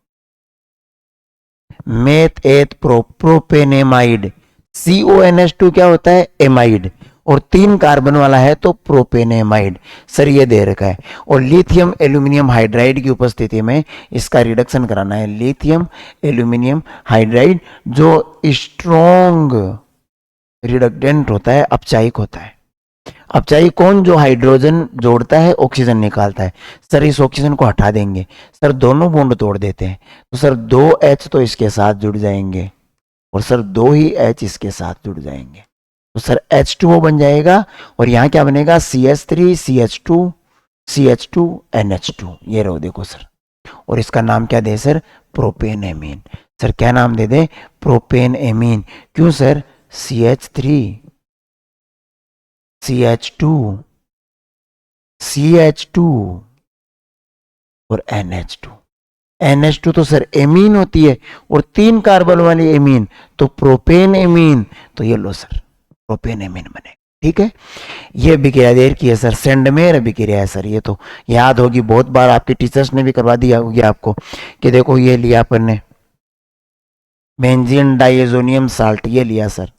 Meth eth propanamide, CONH2 क्या होता है? एमाइड, और 3 कार्बन वाला है तो प्रोपेनेमाइड। सर ये दे रखा है। और लिथियम एल्यूमिनियम हाइड्राइड की उपस्थिति में इसका रिडक्शन कराना है। लिथियम एल्यूमिनियम हाइड्राइड जो स्ट्रॉन्ग रिडक्टेंट होता है, अपचायक होता है। अपचायक कौन? जो हाइड्रोजन जोड़ता है, ऑक्सीजन निकालता है। सर इस ऑक्सीजन को हटा देंगे, सर दोनों बॉन्ड तोड़ देते हैं, तो सर 2H तो इसके साथ जुड़ जाएंगे और सर 2 ही H इसके साथ जुड़ जाएंगे, तो सर H2O बन जाएगा। और यहाँ क्या बनेगा? CH3 CH2 CH2 NH2। ये रहो देखो सर। और इसका नाम क्या दे सर? प्रोपेनएमीन। सर क्या नाम दे दे? प्रोपेनएमीन। क्यों सर? CH3 CH2 CH2 और NH2। NH2 तो सर एमीन होती है, और 3 कार्बन वाली एमीन तो प्रोपेन एमीन। तो ये लो सर, प्रोपेन एमीन बने। ठीक है, ये अभिक्रिया देर की है सर, सेंडमेयर अभिक्रिया है सर। ये तो याद होगी, बहुत बार आपके टीचर्स ने भी करवा दिया होगी आपको कि देखो ये लिया अपन ने बेंजीन डाइएजोनियम साल्ट, ये लिया सर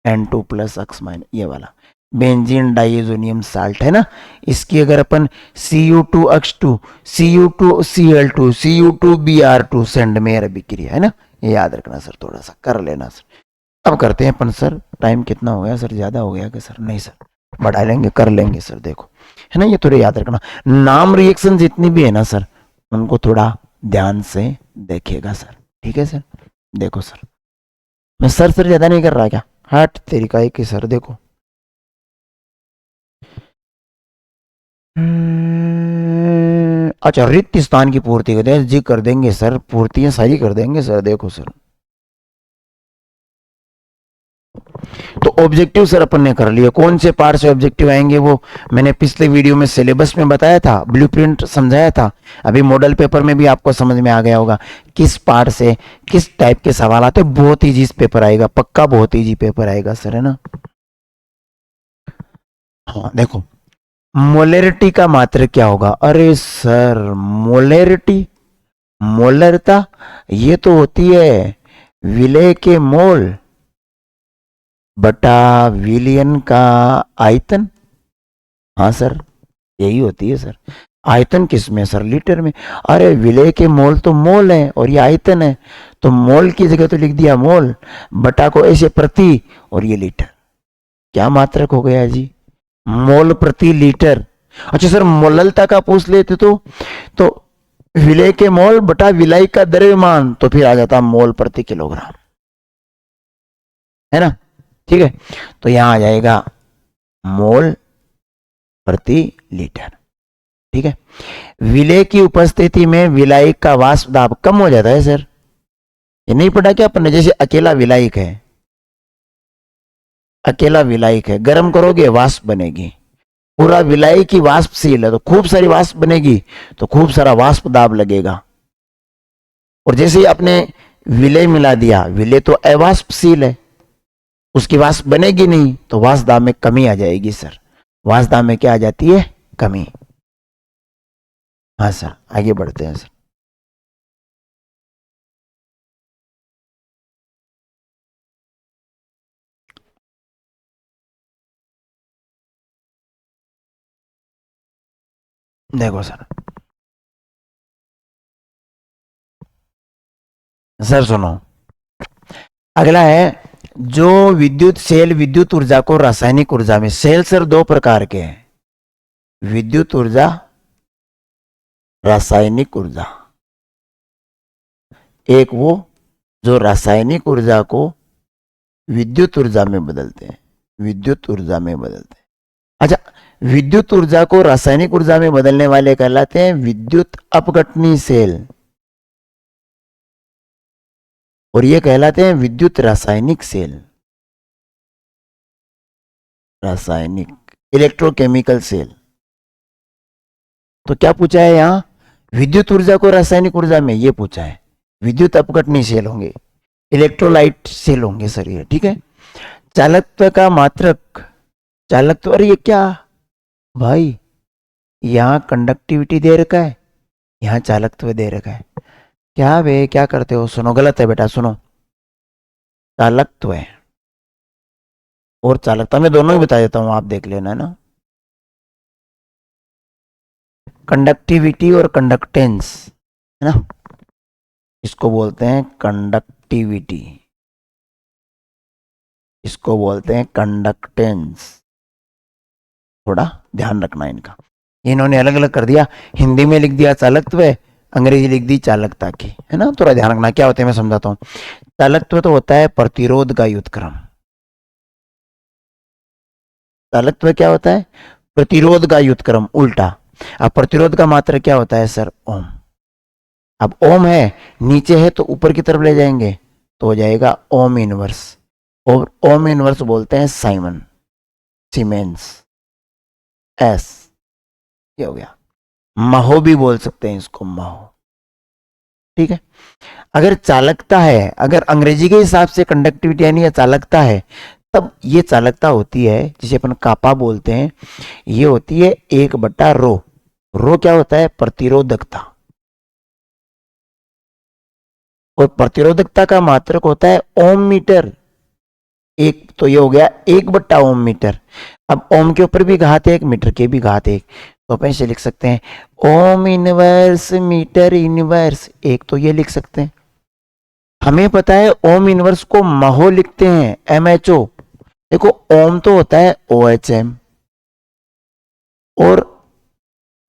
N2+X-, ये वाला बेंजीन डाइएजोनियम साल्ट है ना। इसकी अगर अपन Cu2H2 Cu2Cl2 Cu2Br2 सेंडमेयर अभिक्रिया है ना, ये याद रखना सर, थोड़ा सा कर लेना सर। अब करते हैं अपन सर, टाइम कितना हो गया सर? ज्यादा हो गया क्या सर? नहीं सर, बढ़ा लेंगे, कर लेंगे सर। देखो है ना, ये थोड़े याद रखना। नाम रिएक्शन जितनी भी है ना सर, उनको थोड़ा ध्यान से देखिएगा सर। ठीक है सर, देखो सर, मैं सर ज्यादा नहीं कर रहा क्या? हट तेरी का एक सर। देखो अच्छा, रिक्त स्थान की पूर्ति करते हैं जी, कर देंगे सर, पूर्तियां सारी कर देंगे सर। देखो सर, तो ऑब्जेक्टिव सर अपन ने कर लिया। कौन से पार्ट से ऑब्जेक्टिव आएंगे वो मैंने पिछले वीडियो में सिलेबस में बताया था, ब्लूप्रिंट समझाया था। अभी मॉडल पेपर में भी आपको समझ में आ गया होगा किस पार्ट से किस टाइप के सवाल आते हैं। बहुत ईजी पेपर आएगा, पक्का बहुत ईजी पेपर आएगा सर, है ना। हाँ देखो, मोलरिटी का मात्रक क्या होगा? अरे सर मोलरिटी, मोलरता ये तो होती है विलय के मोल बटा विलियन का आयतन। हाँ सर, यही होती है सर। आयतन किस में सर? लीटर में। अरे विलय के मोल तो मोल है और ये आयतन है, तो मोल की जगह तो लिख दिया मोल, बटा को ऐसे प्रति, और ये लीटर। क्या मात्रक हो गया जी? मोल प्रति लीटर। अच्छा सर मोललता का पूछ लेते तो विलय के मोल बटा विलय का द्रव्यमान, तो फिर आ जाता मोल प्रति किलोग्राम, है ना। ठीक है, तो यहां आ जाएगा मोल प्रति लीटर। ठीक है, विलय की उपस्थिति में विलायक का वाष्प दाब कम हो जाता है सर। ये नहीं पढ़ा क्या अपन ने? जैसे अकेला विलायक है, अकेला विलायक है, गर्म करोगे वाष्प बनेगी। पूरा विलायक की वाष्पशील है तो खूब सारी वाष्प बनेगी, तो खूब सारा वाष्प दाब लगेगा। और जैसे ही आपने विलय मिला दिया, विलय तो अवाष्पशील है, उसकी वाष्प बनेगी नहीं, तो वाष्प दाब में कमी आ जाएगी सर। वाष्प दाब में क्या आ जाती है? कमी। हाँ सर, आगे बढ़ते हैं सर। देखो सर, सर सुनो, अगला है जो विद्युत सेल विद्युत ऊर्जा को रासायनिक ऊर्जा में, सेल सर 2 प्रकार के हैं, विद्युत ऊर्जा, रासायनिक ऊर्जा। एक वो जो रासायनिक ऊर्जा को विद्युत ऊर्जा में बदलते हैं, विद्युत ऊर्जा में बदलते हैं। अच्छा, विद्युत ऊर्जा को रासायनिक ऊर्जा में बदलने वाले कहलाते हैं विद्युत अपघटनी सेल, और ये कहलाते हैं विद्युत रासायनिक सेल, रासायनिक इलेक्ट्रोकेमिकल सेल। तो क्या पूछा है यहां? विद्युत ऊर्जा को रासायनिक ऊर्जा में, ये पूछा है। विद्युत अपघटनी सेल होंगे, इलेक्ट्रोलाइट सेल होंगे सर ये। ठीक है, चालकत्व का मात्रक, चालकत्व, अरे ये क्या भाई, यहां कंडक्टिविटी दे रखा है, यहां चालकत्व दे रखा है। क्या वे क्या करते हो? सुनो, गलत है बेटा, सुनो। चालकत्व है और चालकता में दोनों ही बता देता हूं, आप देख लेना, है ना। कंडक्टिविटी और कंडक्टेंस, है ना, इसको बोलते हैं कंडक्टिविटी, इसको बोलते हैं कंडक्टेंस। थोड़ा ध्यान रखना इनका, इन्होंने अलग अलग कर दिया, हिंदी में लिख दिया चालकत्व, अंग्रेजी लिख दी चालकता की, है ना। थोड़ा ध्यान रखना क्या होता है, मैं समझाता हूँ। चालकत्व तो होता है प्रतिरोध का व्युत्क्रम। चालकत्व क्या होता है? प्रतिरोध का व्युत्क्रम, उल्टा। अब प्रतिरोध का मात्रा क्या होता है सर? ओम। अब ओम है, नीचे है तो ऊपर की तरफ ले जाएंगे तो हो जाएगा ओम इनवर्स, और ओम इनवर्स बोलते हैं साइमन, सीमेंस, एस, ये हो गया। महो भी बोल सकते हैं इसको, महो, ठीक है। अगर चालकता है, अगर अंग्रेजी के हिसाब से कंडक्टिविटी यानी ये चालकता है, तब ये चालकता होती है जिसे अपन कापा बोलते हैं, ये होती है 1/रो। रो क्या होता है? प्रतिरोधकता, और प्रतिरोधकता का मात्रक होता है ओम मीटर। एक तो ये हो गया 1/ओम मीटर। अब ओम के ऊपर भी घात एक, मीटर के भी घात एक, तो अपन इसे लिख सकते हैं ओम इनवर्स मीटर इनवर्स, एक तो ये लिख सकते हैं। हमें पता है ओम इनवर्स को महो लिखते हैं, MHO। देखो ओम तो होता है OHM, और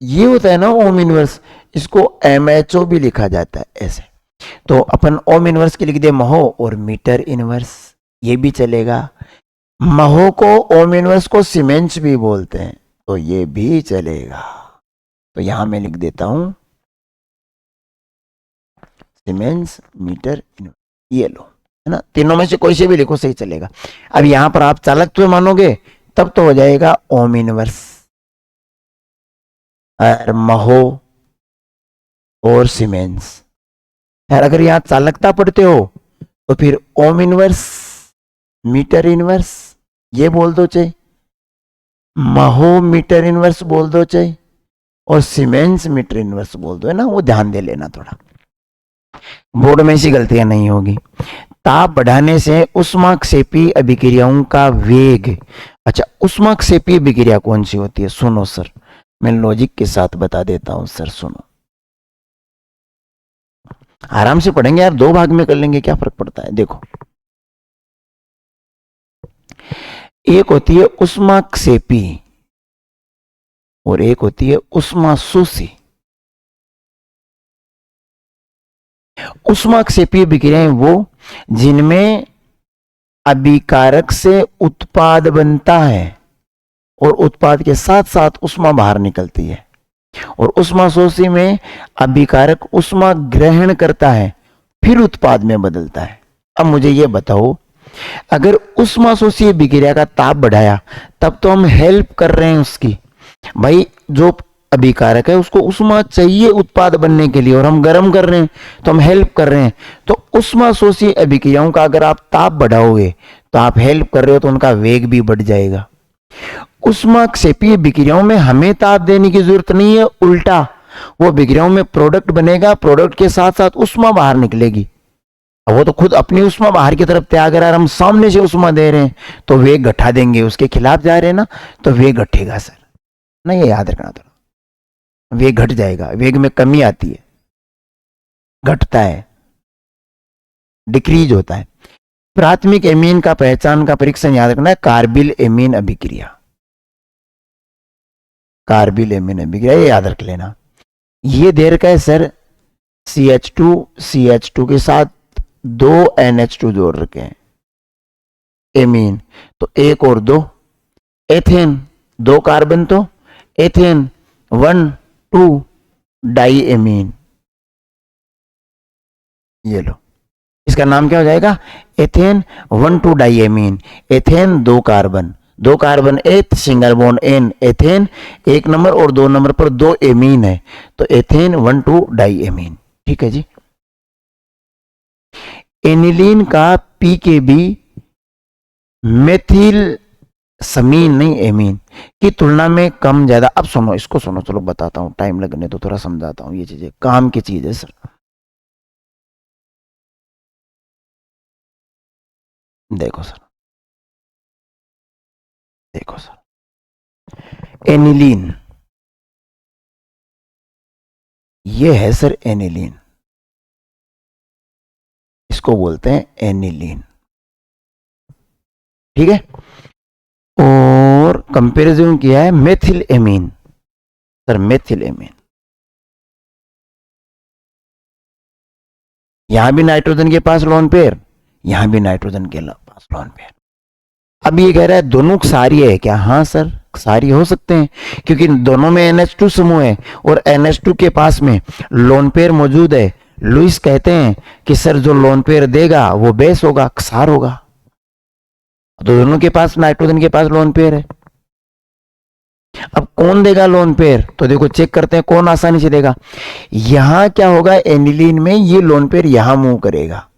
ये होता है ना ओम इनवर्स, इसको MHO भी लिखा जाता है ऐसे। तो अपन ओम इनवर्स के लिख दे महो, और मीटर इनवर्स, ये भी चलेगा। महो को, ओम इनवर्स को सीमेंस भी बोलते हैं, तो ये भी चलेगा। तो यहां मैं लिख देता हूं सीमेंस, मीटर इनवर्स, ये लो, है ना। तीनों में से कोई से भी लिखो, सही चलेगा। अब यहां पर आप चालकत्व मानोगे तब तो हो जाएगा ओम इनवर्स, और महो और सीमेंस। यार अगर यहां चालकता पढ़ते हो तो फिर ओम इनवर्स, मीटर इनवर्स ये बोल दो चाहे, महो मीटर इनवर्स बोल दो चाहे, और सीमेंस मीटर इनवर्स बोल दो, है ना। वो ध्यान दे लेना थोड़ा, बोर्ड में ऐसी गलतियां नहीं होगी। ताप बढ़ाने से उष्माक्षेपी अभिक्रियाओं का वेग, अच्छा उष्माक्षेपी अभिक्रिया कौन सी होती है? सुनो सर, मैं लॉजिक के साथ बता देता हूं सर, सुनो, आराम से पढ़ेंगे यार, 2 भाग में कर लेंगे, क्या फर्क पड़ता है। देखो, एक होती है उष्माक्षेपी और एक होती है उष्माशोषी। उष्माक्षेपी अभिक्रियाएं वो जिनमें अभिकारक से उत्पाद बनता है और उत्पाद के साथ साथ उष्मा बाहर निकलती है, और उष्माशोषी में अभिकारक उष्मा ग्रहण करता है फिर उत्पाद में बदलता है। अब मुझे ये बताओ, अगर उष्माशोषी अभिक्रिया का ताप बढ़ाया तब तो हम हेल्प कर रहे हैं उसकी, भाई जो अभिकारक है उसको उष्मा चाहिए उत्पाद बनने के लिए, और हम गर्म कर रहे हैं तो हम हेल्प कर रहे हैं। तो उष्माशोषी अभिक्रियाओं का अगर आप ताप बढ़ाओगे तो आप हेल्प कर रहे हो, तो उनका वेग भी बढ़ जाएगा। उष्माक्षेपीय अभिक्रियाओं में हमें ताप देने की जरूरत नहीं है, उल्टा वो अभिक्रियाओं में प्रोडक्ट बनेगा, प्रोडक्ट के साथ साथ उष्मा बाहर निकलेगी। वो तो खुद अपनी उष्मा बाहर की तरफ त्याग रहा है, हम सामने से उष्मा दे रहे हैं तो वेग घटा देंगे, उसके खिलाफ जा रहे हैं ना तो वेग घटेगा सर, ना ये याद रखना थोड़ा, वेग घट जाएगा, वेग में कमी आती है, घटता है, डिक्रीज होता है। प्राथमिक एमीन का पहचान का परीक्षण याद रखना है, कार्बिल एमीन अभिक्रिया, कार्बिल एमीन अभिक्रिया ये याद रख लेना। ये दे रखा है सर CH2 के साथ 2 NH2 जोड़ रखे हैं एमीन, तो 1 और 2 एथेन, 2 कार्बन तो एथेन 1,2 डाई एमीन, ये लो, इसका नाम क्या हो जाएगा? Ethane 1,2 di amine. Ethane 2 carbon, 2 carbon eth, single bond N, ethane 1 number और 2 नंबर पर 2 एमीन है, तो एथेन 1,2 डाई एमीन, ठीक है जी। एनिलीन का पीकेबी मेथिल समीन नहीं एमीन की तुलना में कम ज्यादा। अब सुनो, इसको सुनो, चलो बताता हूं, टाइम लगने तो थोड़ा समझाता हूं, ये चीजें काम की चीज है सर। देखो सर, देखो सर, एनिलीन, ये है सर एनिलीन, इसको बोलते हैं एनिलीन, ठीक है। और कंपैरिजन किया है methyl amine, sir methyl amine, यहां भी नाइट्रोजन के पास लोन पेयर, यहां भी नाइट्रोजन के पास लोन पेयर। अब ये कह रहा है दोनों क्षारीय है क्या? हाँ सर, क्षारीय हो सकते हैं, क्योंकि दोनों में NH2 समूह है और NH2 के पास में लोन पेयर मौजूद है। लुइस कहते हैं कि सर जो लोन पेयर देगा वो बेस होगा, क्षार होगा। तो दोनों के पास, नाइट्रोजन के पास लोन पेयर है। अब कौन देगा लोन पेयर? तो देखो चेक करते हैं कौन आसानी से देगा। यहां क्या होगा, एनिलीन में ये लोन पेयर यहां मूव करेगा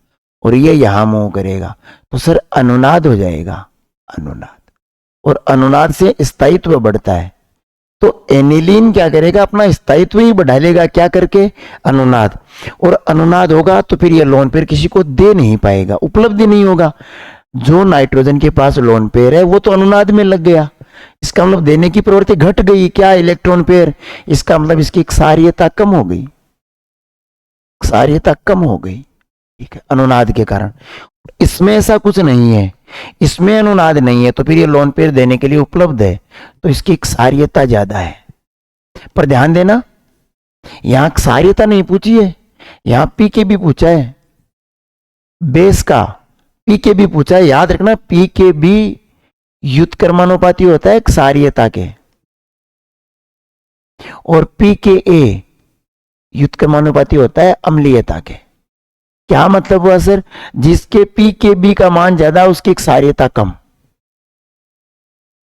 और ये यहां मूव करेगा, तो सर अनुनाद हो जाएगा, अनुनाद। और अनुनाद से स्थायित्व बढ़ता है, तो एनिलीन क्या करेगा, अपना स्थायित्व ही बढ़ा लेगा, क्या करके, अनुनाद। और अनुनाद होगा तो फिर ये लोन पेयर किसी को दे नहीं पाएगा, उपलब्धि नहीं होगा। जो नाइट्रोजन के पास लोन पेयर है वो तो अनुनाद में लग गया, इसका मतलब देने की प्रवृत्ति घट गई, क्या, इलेक्ट्रॉन पेयर। इसका मतलब इसकी क्षारीयता कम हो गई, क्षारीयता कम हो गई, ठीक है, अनुनाद के कारण। इसमें ऐसा कुछ नहीं है, इसमें अनुनाद नहीं है, तो फिर ये लोन पेयर देने के लिए उपलब्ध है, तो इसकी क्षारीयता ज्यादा है। पर ध्यान देना, यहां क्षारीयता नहीं पूछी है, यहां पी के भी पूछा है, बेस का पी के भी पूछा है। याद रखना, पी के भी व्युत्क्रमानुपाती होता है क्षारीयता के, और पी के ए व्युत्क्रमानुपाती होता है अम्लीयता के। क्या मतलब हुआ सर? जिसके पी के बी का मान ज्यादा उसकी क्षारीयता कम।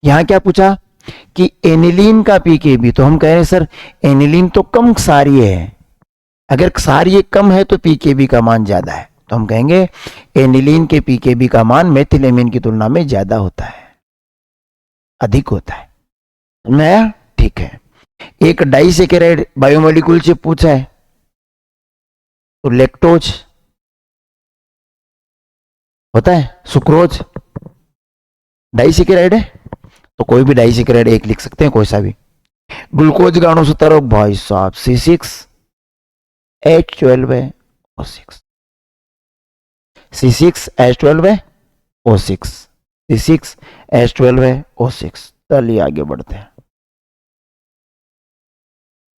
यहां क्या पूछा कि एनिलीन का पी के बी, तो हम कह रहे हैं सर एनिलीन तो कम क्षारीय है, अगर क्षारीय कम है तो पी के बी का मान ज्यादा है, तो हम कहेंगे एनिलीन के पी के बी का मान मेथिलेमीन की तुलना में ज्यादा होता है, अधिक होता है। मैं ठीक है। एक डाइसेकेराइड बायोमोलिक्यूल से पूछा है, तो लैक्टोज होता है, सुक्रोज डाइसेकेराइड है, तो कोई भी डाइसेकेराइड एक लिख सकते हैं, कोई सा भी। ग्लूकोज का अणुसूत्र भाई साहब C6H12 है O6, C6H12 है O6, C6H12 है O6। चलिए आगे बढ़ते हैं।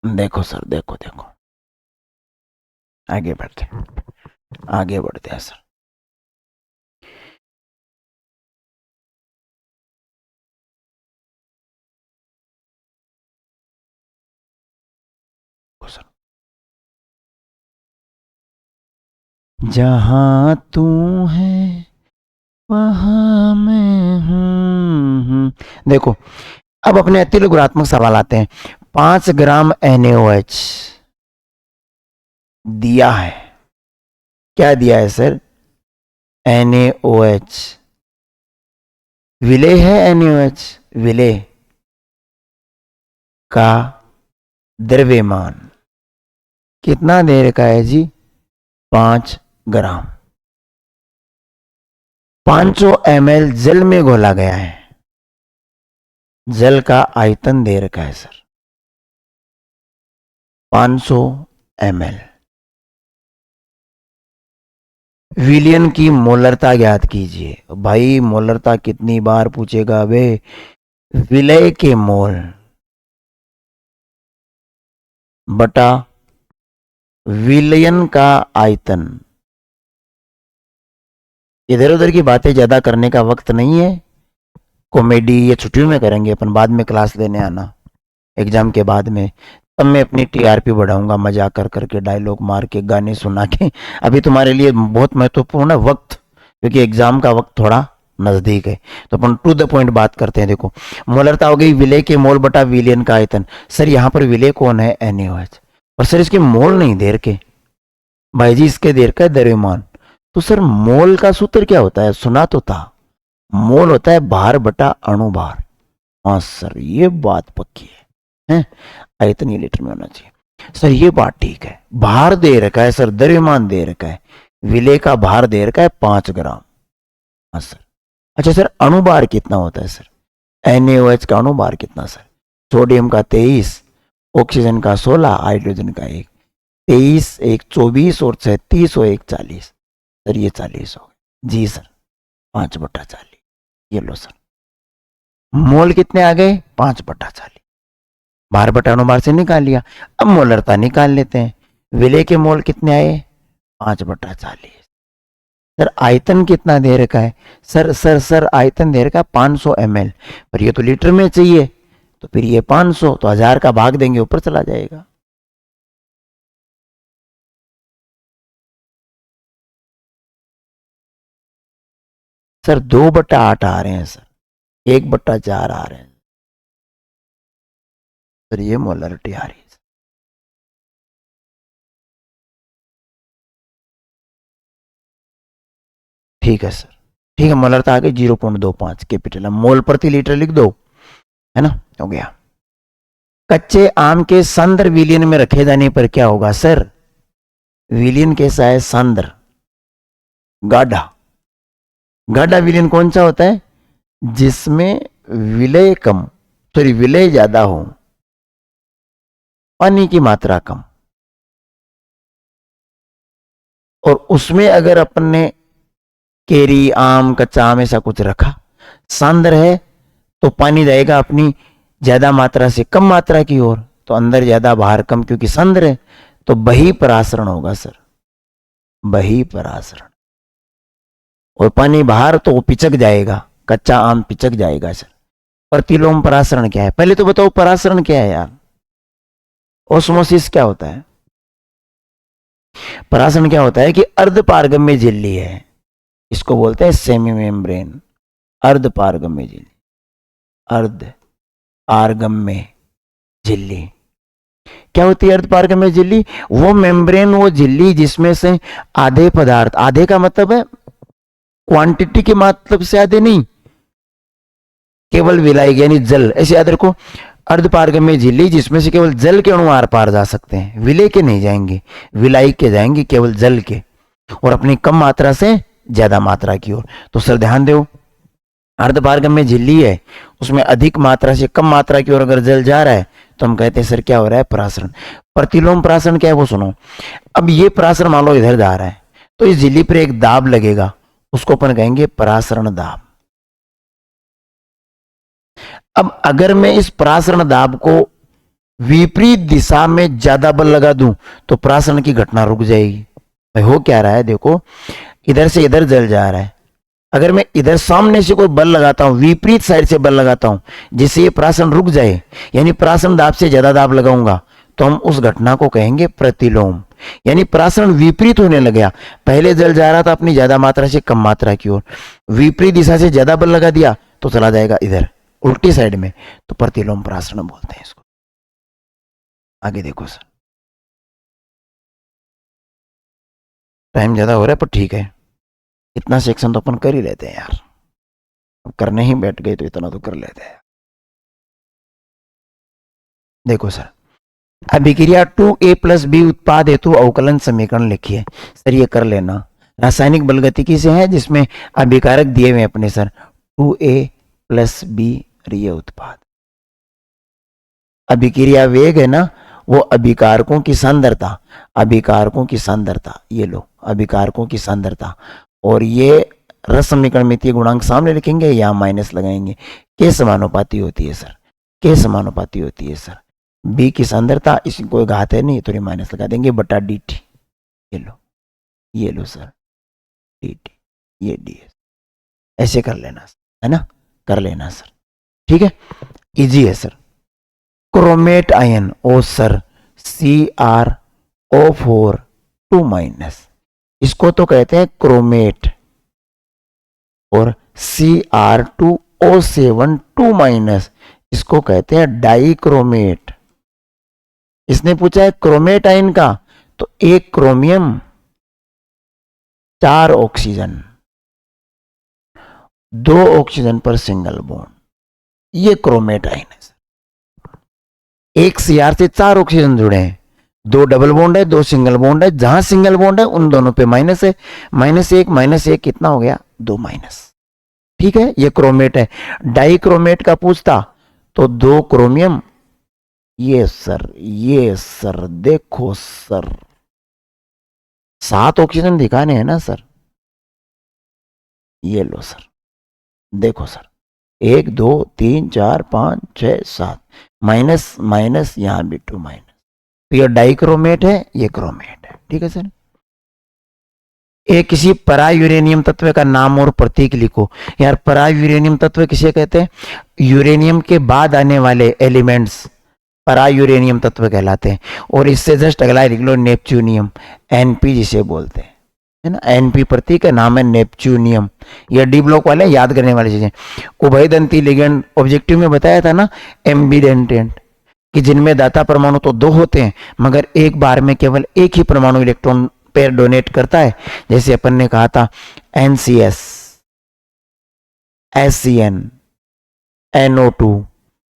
देखो सर, देखो देखो, आगे बढ़ते हैं, आगे बढ़ते हैं सर। जहां तू है वहां मैं हूं। देखो अब अपने अतिल गुणात्मक सवाल आते हैं। 5 ग्राम NaOH दिया है, क्या दिया है सर? NaOH, विलेय है NaOH, विलेय का द्रव्यमान कितना दे रखा है जी? 5 ग्राम। 500 ml जल में घोला गया है, जल का आयतन दे रखा है सर 500 ml। विलियन की मोलरता ज्ञात कीजिए। भाई मोलरता कितनी बार पूछेगा वे? विलय के मोल बटा विलयन का आयतन। इधर उधर की बातें ज्यादा करने का वक्त नहीं है, कॉमेडी ये छुट्टियों में करेंगे अपन, बाद में क्लास लेने आना एग्जाम के बाद में, तब मैं अपनी TRP बढ़ाऊंगा, मजाक कर करके, डायलॉग मार के, गाने सुना के। अभी तुम्हारे लिए बहुत महत्वपूर्ण है वक्त, क्योंकि एग्जाम का वक्त थोड़ा नजदीक है, तो अपन टू द पॉइंट बात करते हैं। देखो मोलरता हो गई विलय के मोल बटा विलियन का आयतन। सर यहाँ पर विलय कौन है? NaOH। और सर इसके मोल नहीं दे रखे भाई जी, इसके दे रखा है द्रव्यमान। तो सर मोल का सूत्र क्या होता है? सुना तो था, मोल होता है भार बटा अणुभार। हाँ सर ये बात पक्की है, आयतन लीटर में होना चाहिए। सर ये बात ठीक है, भार दे रखा है सर, द्रव्यमान दे रखा है, विलय का भार दे रखा है 5 ग्राम। हाँ सर। अच्छा सर, अणुभार कितना होता है सर? NaOH का अणुभार कितना सर? सोडियम का 23, ऑक्सीजन का 16, हाइड्रोजन का 1। 23 1 24 और 36 और 1 40। सर ये 40 हो गए जी सर, 5/40। ये लो सर, मोल कितने आ गए? 5/40। भार बटा अणुभार से निकाल लिया। अब मोलरता निकाल लेते हैं। विलय के मोल कितने आए? 5/40। सर आयतन कितना दे रखा है? सर आयतन दे रखा है 500 ml, पर ये तो लीटर में चाहिए, तो फिर ये 500 तो 1000 का भाग देंगे, ऊपर चला जाएगा। सर 2/8 आ रहे हैं सर, 1/4 आ रहे हैं सर, ये मोलरिटी आ रही है। ठीक है सर, ठीक है, मोलरता आ गई 0.25 कैपिटल। मोल प्रति लीटर लिख दो, है ना, हो गया। कच्चे आम के सांद्र विलयन में रखे जाने पर क्या होगा सर? विलयन कैसा है? सांद्र, गाढ़ा। गाढ़ा विलयन कौन सा होता है? जिसमें विलय कम, सॉरी विलय ज्यादा हो, पानी की मात्रा कम, और उसमें अगर अपन ने केरी, आम, कच्चा आम ऐसा कुछ रखा, सांद्र है, तो पानी जाएगा अपनी ज्यादा मात्रा से कम मात्रा की ओर, तो अंदर ज्यादा बाहर कम, क्योंकि सांद्र है, तो बहिर्परासरण होगा सर, बहिर्परासरण। और पानी बाहर तो वो पिचक जाएगा, कच्चा आम पिचक जाएगा सर। प्रतिलोम परासरण क्या है? पहले तो बताओ परासरण क्या है यार? ओस्मोसिस क्या होता है? परासरण क्या होता है कि अर्धपारगम्य झिल्ली है, इसको बोलते हैं सेमी मेम्ब्रेन, अर्धपारगम्य झिल्ली, अर्ध पारगम्य झिल्ली। क्या होती है अर्धपारगम्य झिल्ली? वो मेम्ब्रेन, वो झिल्ली जिसमें से आधे पदार्थ, आधे का मतलब है क्वांटिटी के मतलब से आधे नहीं, केवल विलायक यानी जल, ऐसे याद रखो। अर्धपारगम्य झिल्ली जिसमें से केवल जल के अणु आर पार जा सकते हैं, विलय के नहीं जाएंगे, विलायक के जाएंगे, केवल जल के, और अपनी कम मात्रा से ज्यादा मात्रा की ओर। तो सर ध्यान दो, अर्धपारगम्य झिल्ली है, उसमें अधिक मात्रा से कम मात्रा की ओर अगर जल जा रहा है तो हम कहते हैं सर क्या हो रहा है? परासरण। प्रतिलोम परासरण क्या है वो सुनो। अब ये परासरण मान लो इधर जा रहा है, तो इस झिल्ली पर एक दाब लगेगा, उसको अपन कहेंगे परासरण दाब। अब अगर मैं इस परासरण दाब को विपरीत दिशा में ज्यादा बल लगा दूं तो परासरण की घटना रुक जाएगी। भाई हो क्या रहा है? देखो, इधर से इधर जल जा रहा है, अगर मैं इधर सामने से कोई बल लगाता हूं, विपरीत साइड से बल लगाता हूं, जिससे ये परासरण रुक जाए, यानी परासरण दाब से ज्यादा दाब लगाऊंगा, तो हम उस घटना को कहेंगे प्रतिलोम। यानी परासरण विपरीत होने लग गया, पहले जल जा रहा था अपनी ज्यादा मात्रा से कम मात्रा की ओर, विपरीत दिशा से ज्यादा बल लगा दिया तो चला जाएगा इधर उल्टी साइड में, तो प्रतिलोम परासरण बोलते हैं इसको। आगे देखो सर, टाइम ज्यादा हो रहा है पर ठीक है, इतना सेक्शन तो अपन कर ही लेते हैं यार, अब करने ही बैठ गए तो इतना तो कर लेते हैं। देखो सर, अभिक्रिया 2A+B उत्पाद हेतु अवकलन समीकरण लिखिए। सर ये कर लेना, रासायनिक बलगतिकी से है जिसमें अभिकारक दिए हुए अपने सर 2A+B ये उत्पाद। अभिक्रिया वेग है ना, वो अभिकारकों की सांद्रता, अभिकारकों की सांद्रता, ये लो अभिकारकों की सांद्रता, और ये रस समीकरण में गुणांक सामने लिखेंगे या माइनस लगाएंगे। के समानुपाती होती है सर, के समानुपाती होती है सर। बी की सांद्रता, इसकी कोई घात है नहीं, तो माइनस लगा देंगे बटा dt। ये लो सर dt, ये ds, ऐसे कर लेना है ना, कर लेना सर, ठीक है, इजी है सर। क्रोमेट आयन, ओ सर CrO4 2-, इसको तो कहते हैं क्रोमेट, और Cr2O7 2-, इसको कहते हैं डाइक्रोमेट। इसने पूछा है क्रोमेट आयन का, तो एक क्रोमियम 4 ऑक्सीजन, 2 ऑक्सीजन पर सिंगल बॉन्ड, ये क्रोमेट आयन है सर। एक Cr से 4 ऑक्सीजन जुड़े हैं, 2 डबल बॉन्ड है, 2 सिंगल बॉन्ड है, जहां सिंगल बॉन्ड है उन दोनों पे माइनस है, -1 -1 कितना हो गया? 2 माइनस। ठीक है, ये क्रोमेट है। डाई क्रोमेट का पूछता तो 2 क्रोमियम, ये सर देखो सर, 7 ऑक्सीजन दिखाने हैं ना सर, ये लो सर, देखो सर, 1 2 3 4 5 6 7, माइनस माइनस, यहां भी 2 माइनस, तो ये डाइक्रोमेट है, ये क्रोमेट है। ठीक है सर। एक किसी परा यूरेनियम तत्व का नाम और प्रतीक लिखो। यार परा यूरेनियम तत्व किसे कहते हैं? यूरेनियम के बाद आने वाले एलिमेंट्स परा यूरेनियम तत्व कहलाते हैं। और इससे जस्ट अगला लिख लो नेपच्यूनियम, एनपी जिसे बोलते हैं, है ना, एनपी प्रतीक है, नाम है नेपच्यूनियम। ये डी ब्लॉक वाले याद करने वाली चीजें। उभयदंती लिगेंड ऑब्जेक्टिव में बताया था ना, एम्बिडेंटेंट, कि जिनमें दाता परमाणु तो 2 होते हैं मगर एक बार में केवल एक ही परमाणु इलेक्ट्रॉन पेयर डोनेट करता है। जैसे अपन ने कहा था NCS, SCN, NO2,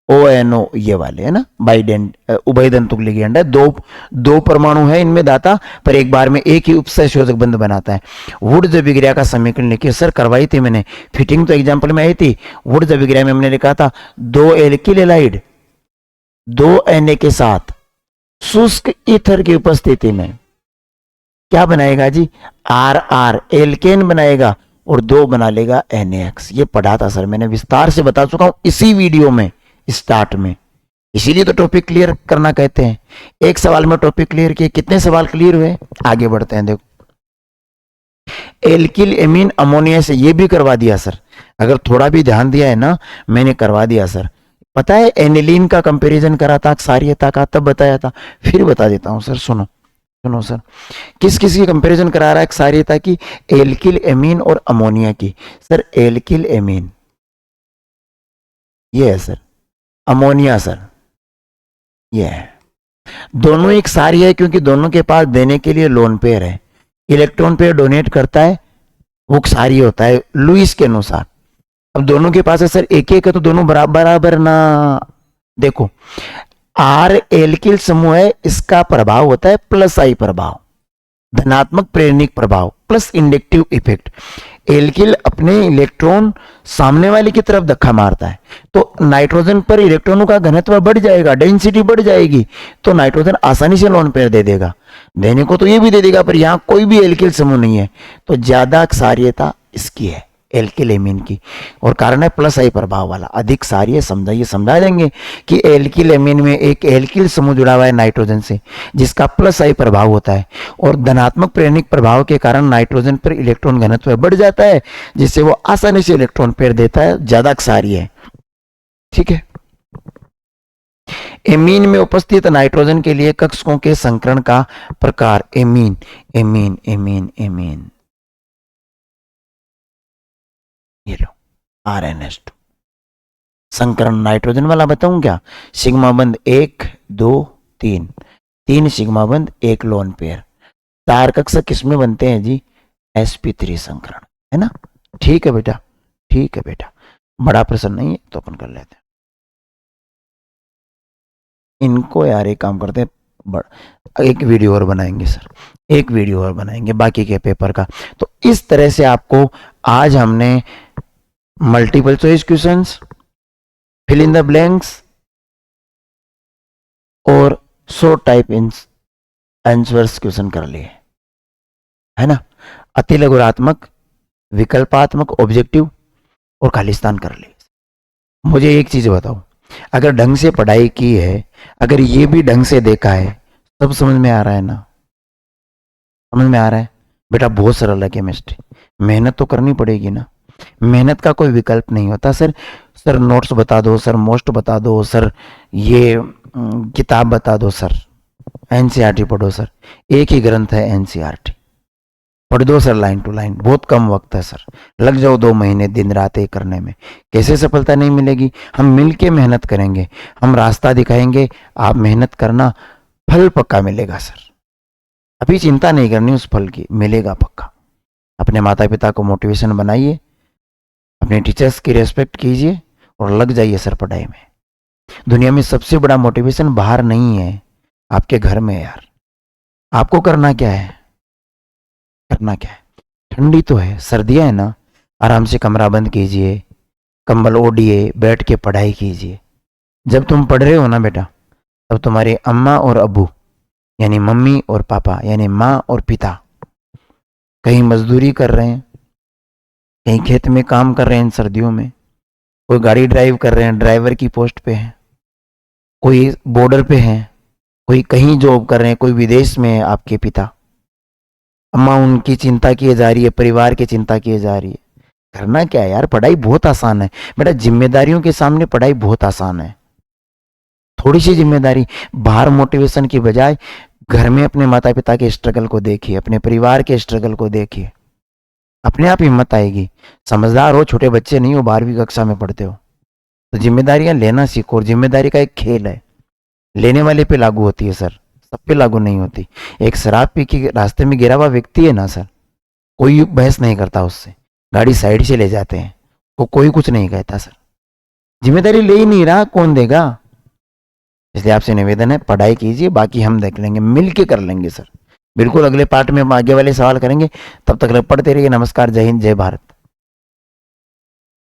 ONO, ये वाले है ना, बाइडेंट उभयदंतुक लिगेंड है। दो परमाणु है इनमें दाता, पर एक बार में एक ही उपसहसंयोजक बंध बनाता है। वुड्स अभिक्रिया का समीकरण लिखिए। सर करवाई थी मैंने, फिटिंग तो एग्जाम्पल में आई थी। वुड्स अभिक्रिया में हमने लिखा था 2 एल्किल एलाइड 2 Na के साथ शुष्क ईथर की उपस्थिति में क्या बनाएगा जी? RR एल्केन बनाएगा और 2 बना लेगा NaX। ये पढ़ा था सर मैंने, विस्तार से बता चुका हूं इसी वीडियो में स्टार्ट में, इसीलिए तो टॉपिक क्लियर करना कहते हैं। एक सवाल में टॉपिक क्लियर किए, कितने सवाल क्लियर हुए? आगे बढ़ते हैं। देखो एल्किल एमीन अमोनिया से ये भी करवा दिया सर, अगर थोड़ा भी ध्यान दिया है ना, मैंने करवा दिया सर। पता है एनिलीन का कंपैरिजन करा था क्षारीयता का, तब बताया था, फिर बता देता हूं सर। सुनो सर, किस किस की कंपैरिजन करा रहा है क्षारीयता की? एल्किल एमीन और अमोनिया की। सर एल्किल एमीन ये है सर, अमोनिया सर ये है। दोनों एक क्षारीय है क्योंकि दोनों के पास देने के लिए लोन पेयर है। इलेक्ट्रॉन पेयर डोनेट करता है वो क्षारीय होता है लुईस के अनुसार। अब दोनों के पास है सर एक एक है, तो दोनों बराबर ना। देखो R एल्किल समूह है, इसका प्रभाव होता है प्लस आई प्रभाव, धनात्मक प्रेरणिक प्रभाव प्लस इंडक्टिव इफेक्ट। एल्किल अपने इलेक्ट्रॉन सामने वाले की तरफ धक्का मारता है, तो नाइट्रोजन पर इलेक्ट्रॉनों का घनत्व बढ़ जाएगा, डेंसिटी बढ़ जाएगी, तो नाइट्रोजन आसानी से लोन पेयर दे देगा। देने को तो ये भी दे देगा, पर यहां कोई भी एल्किल समूह नहीं है, तो ज्यादा क्षारीयता इसकी है, एल्किल एमीन की। और कारण है प्लस आई प्रभाव वाला, अधिक क्षारीय। समझा देंगे कि एल्किल एमीन में एक एल्किल समूह जुड़ा हुआ है नाइट्रोजन से, जिसका प्लस आई प्रभाव होता है, और धनात्मक प्रेरणिक प्रभाव के कारण नाइट्रोजन पर इलेक्ट्रॉन घनत्व बढ़ जाता है, जिससे वो आसानी से इलेक्ट्रॉन पेयर देता है, ज्यादा क्षारीय है। ठीक है। एमीन में उपस्थित नाइट्रोजन के लिए कक्षकों के संकरण का प्रकार एमीन एमीन एमीन एमीन, ये लो RnH2। संकरण नाइट्रोजन वाला बताऊं क्या? सिग्मा बंध 1 2 3, 3 सिग्मा बंध 1 लोन पेयर। 4 कक्षक किसमें बनते हैं जी? sp3 संकरण, है ना। ठीक है बेटा, ठीक है बेटा, बड़ा प्रश्न नहीं है तो अपन कर लेते हैं इनको। यार एक काम करते हैं, एक वीडियो और बनाएंगे सर, एक वीडियो और बनाएंगे बाकी के पेपर का। तो इस तरह से आपको आज हमने multiple choice questions, fill in the blanks और शॉर्ट टाइप आंसर्स क्वेश्चन कर लिए, है ना। अतिलघुरात्मक, विकल्पात्मक, ऑब्जेक्टिव और खालिस्तान कर लिए। मुझे एक चीज बताओ, अगर ढंग से पढ़ाई की है, अगर ये भी ढंग से देखा है, सब समझ में आ रहा है ना? समझ में आ रहा है बेटा? बहुत सरल है केमिस्ट्री, मेहनत तो करनी पड़ेगी ना, मेहनत का कोई विकल्प नहीं होता। सर नोट्स बता दो सर, मोस्ट बता दो सर, ये किताब बता दो सर, एनसीईआरटी पढ़ो सर, एक ही ग्रंथ है एनसीईआरटी, पढ़ दो सर लाइन टू लाइन, बहुत कम वक्त है सर, लग जाओ 2 महीने दिन रात एक करने में। कैसे सफलता नहीं मिलेगी? हम मिलके मेहनत करेंगे, हम रास्ता दिखाएंगे, आप मेहनत करना, फल पक्का मिलेगा सर। अभी चिंता नहीं करनी उस फल की, मिलेगा पक्का। अपने माता पिता को मोटिवेशन बनाइए, अपने टीचर्स की रेस्पेक्ट कीजिए और लग जाइए सर पढ़ाई में। दुनिया में सबसे बड़ा मोटिवेशन बाहर नहीं है, आपके घर में यार। आपको करना क्या है? करना क्या है? ठंडी तो है, सर्दियां है ना, आराम से कमरा बंद कीजिए, कंबल ओढ़िए, बैठ के पढ़ाई कीजिए। जब तुम पढ़ रहे हो ना बेटा, तब तुम्हारे अम्मा और अब्बू यानी मम्मी और पापा यानी माँ और पिता कहीं मजदूरी कर रहे हैं, कहीं खेत में काम कर रहे हैं इन सर्दियों में, कोई गाड़ी ड्राइव कर रहे हैं, ड्राइवर की पोस्ट पे है, कोई बॉर्डर पे है, कोई कहीं जॉब कर रहे हैं, कोई विदेश में है आपके पिता। अम्मा उनकी चिंता किए जा रही है, परिवार की चिंता किए जा रही है। करना क्या है यार, पढ़ाई बहुत आसान है बेटा, जिम्मेदारियों के सामने पढ़ाई बहुत आसान है। थोड़ी सी जिम्मेदारी, बाहर मोटिवेशन की बजाय घर में अपने माता पिता के स्ट्रगल को देखिए, अपने परिवार के स्ट्रगल को देखिए, अपने आप हिम्मत आएगी। समझदार हो, छोटे बच्चे नहीं हो, 12वीं कक्षा में पढ़ते हो, तो जिम्मेदारियां लेना सीखो। और जिम्मेदारी का एक खेल है, लेने वाले पे लागू होती है सर, सब पे लागू नहीं होती। एक शराब पी के रास्ते में गिरा हुआ व्यक्ति है ना सर, कोई बहस नहीं करता उससे, गाड़ी साइड से ले जाते हैं, वो कोई कुछ नहीं कहता सर। जिम्मेदारी ले ही नहीं रहा, कौन देगा? इसलिए आपसे निवेदन है, पढ़ाई कीजिए, बाकी हम देख लेंगे, मिल के कर लेंगे सर। बिल्कुल अगले पार्ट में हम आगे वाले सवाल करेंगे। तब तक पढ़ते रहिए। नमस्कार, जय हिंद, जय भारत।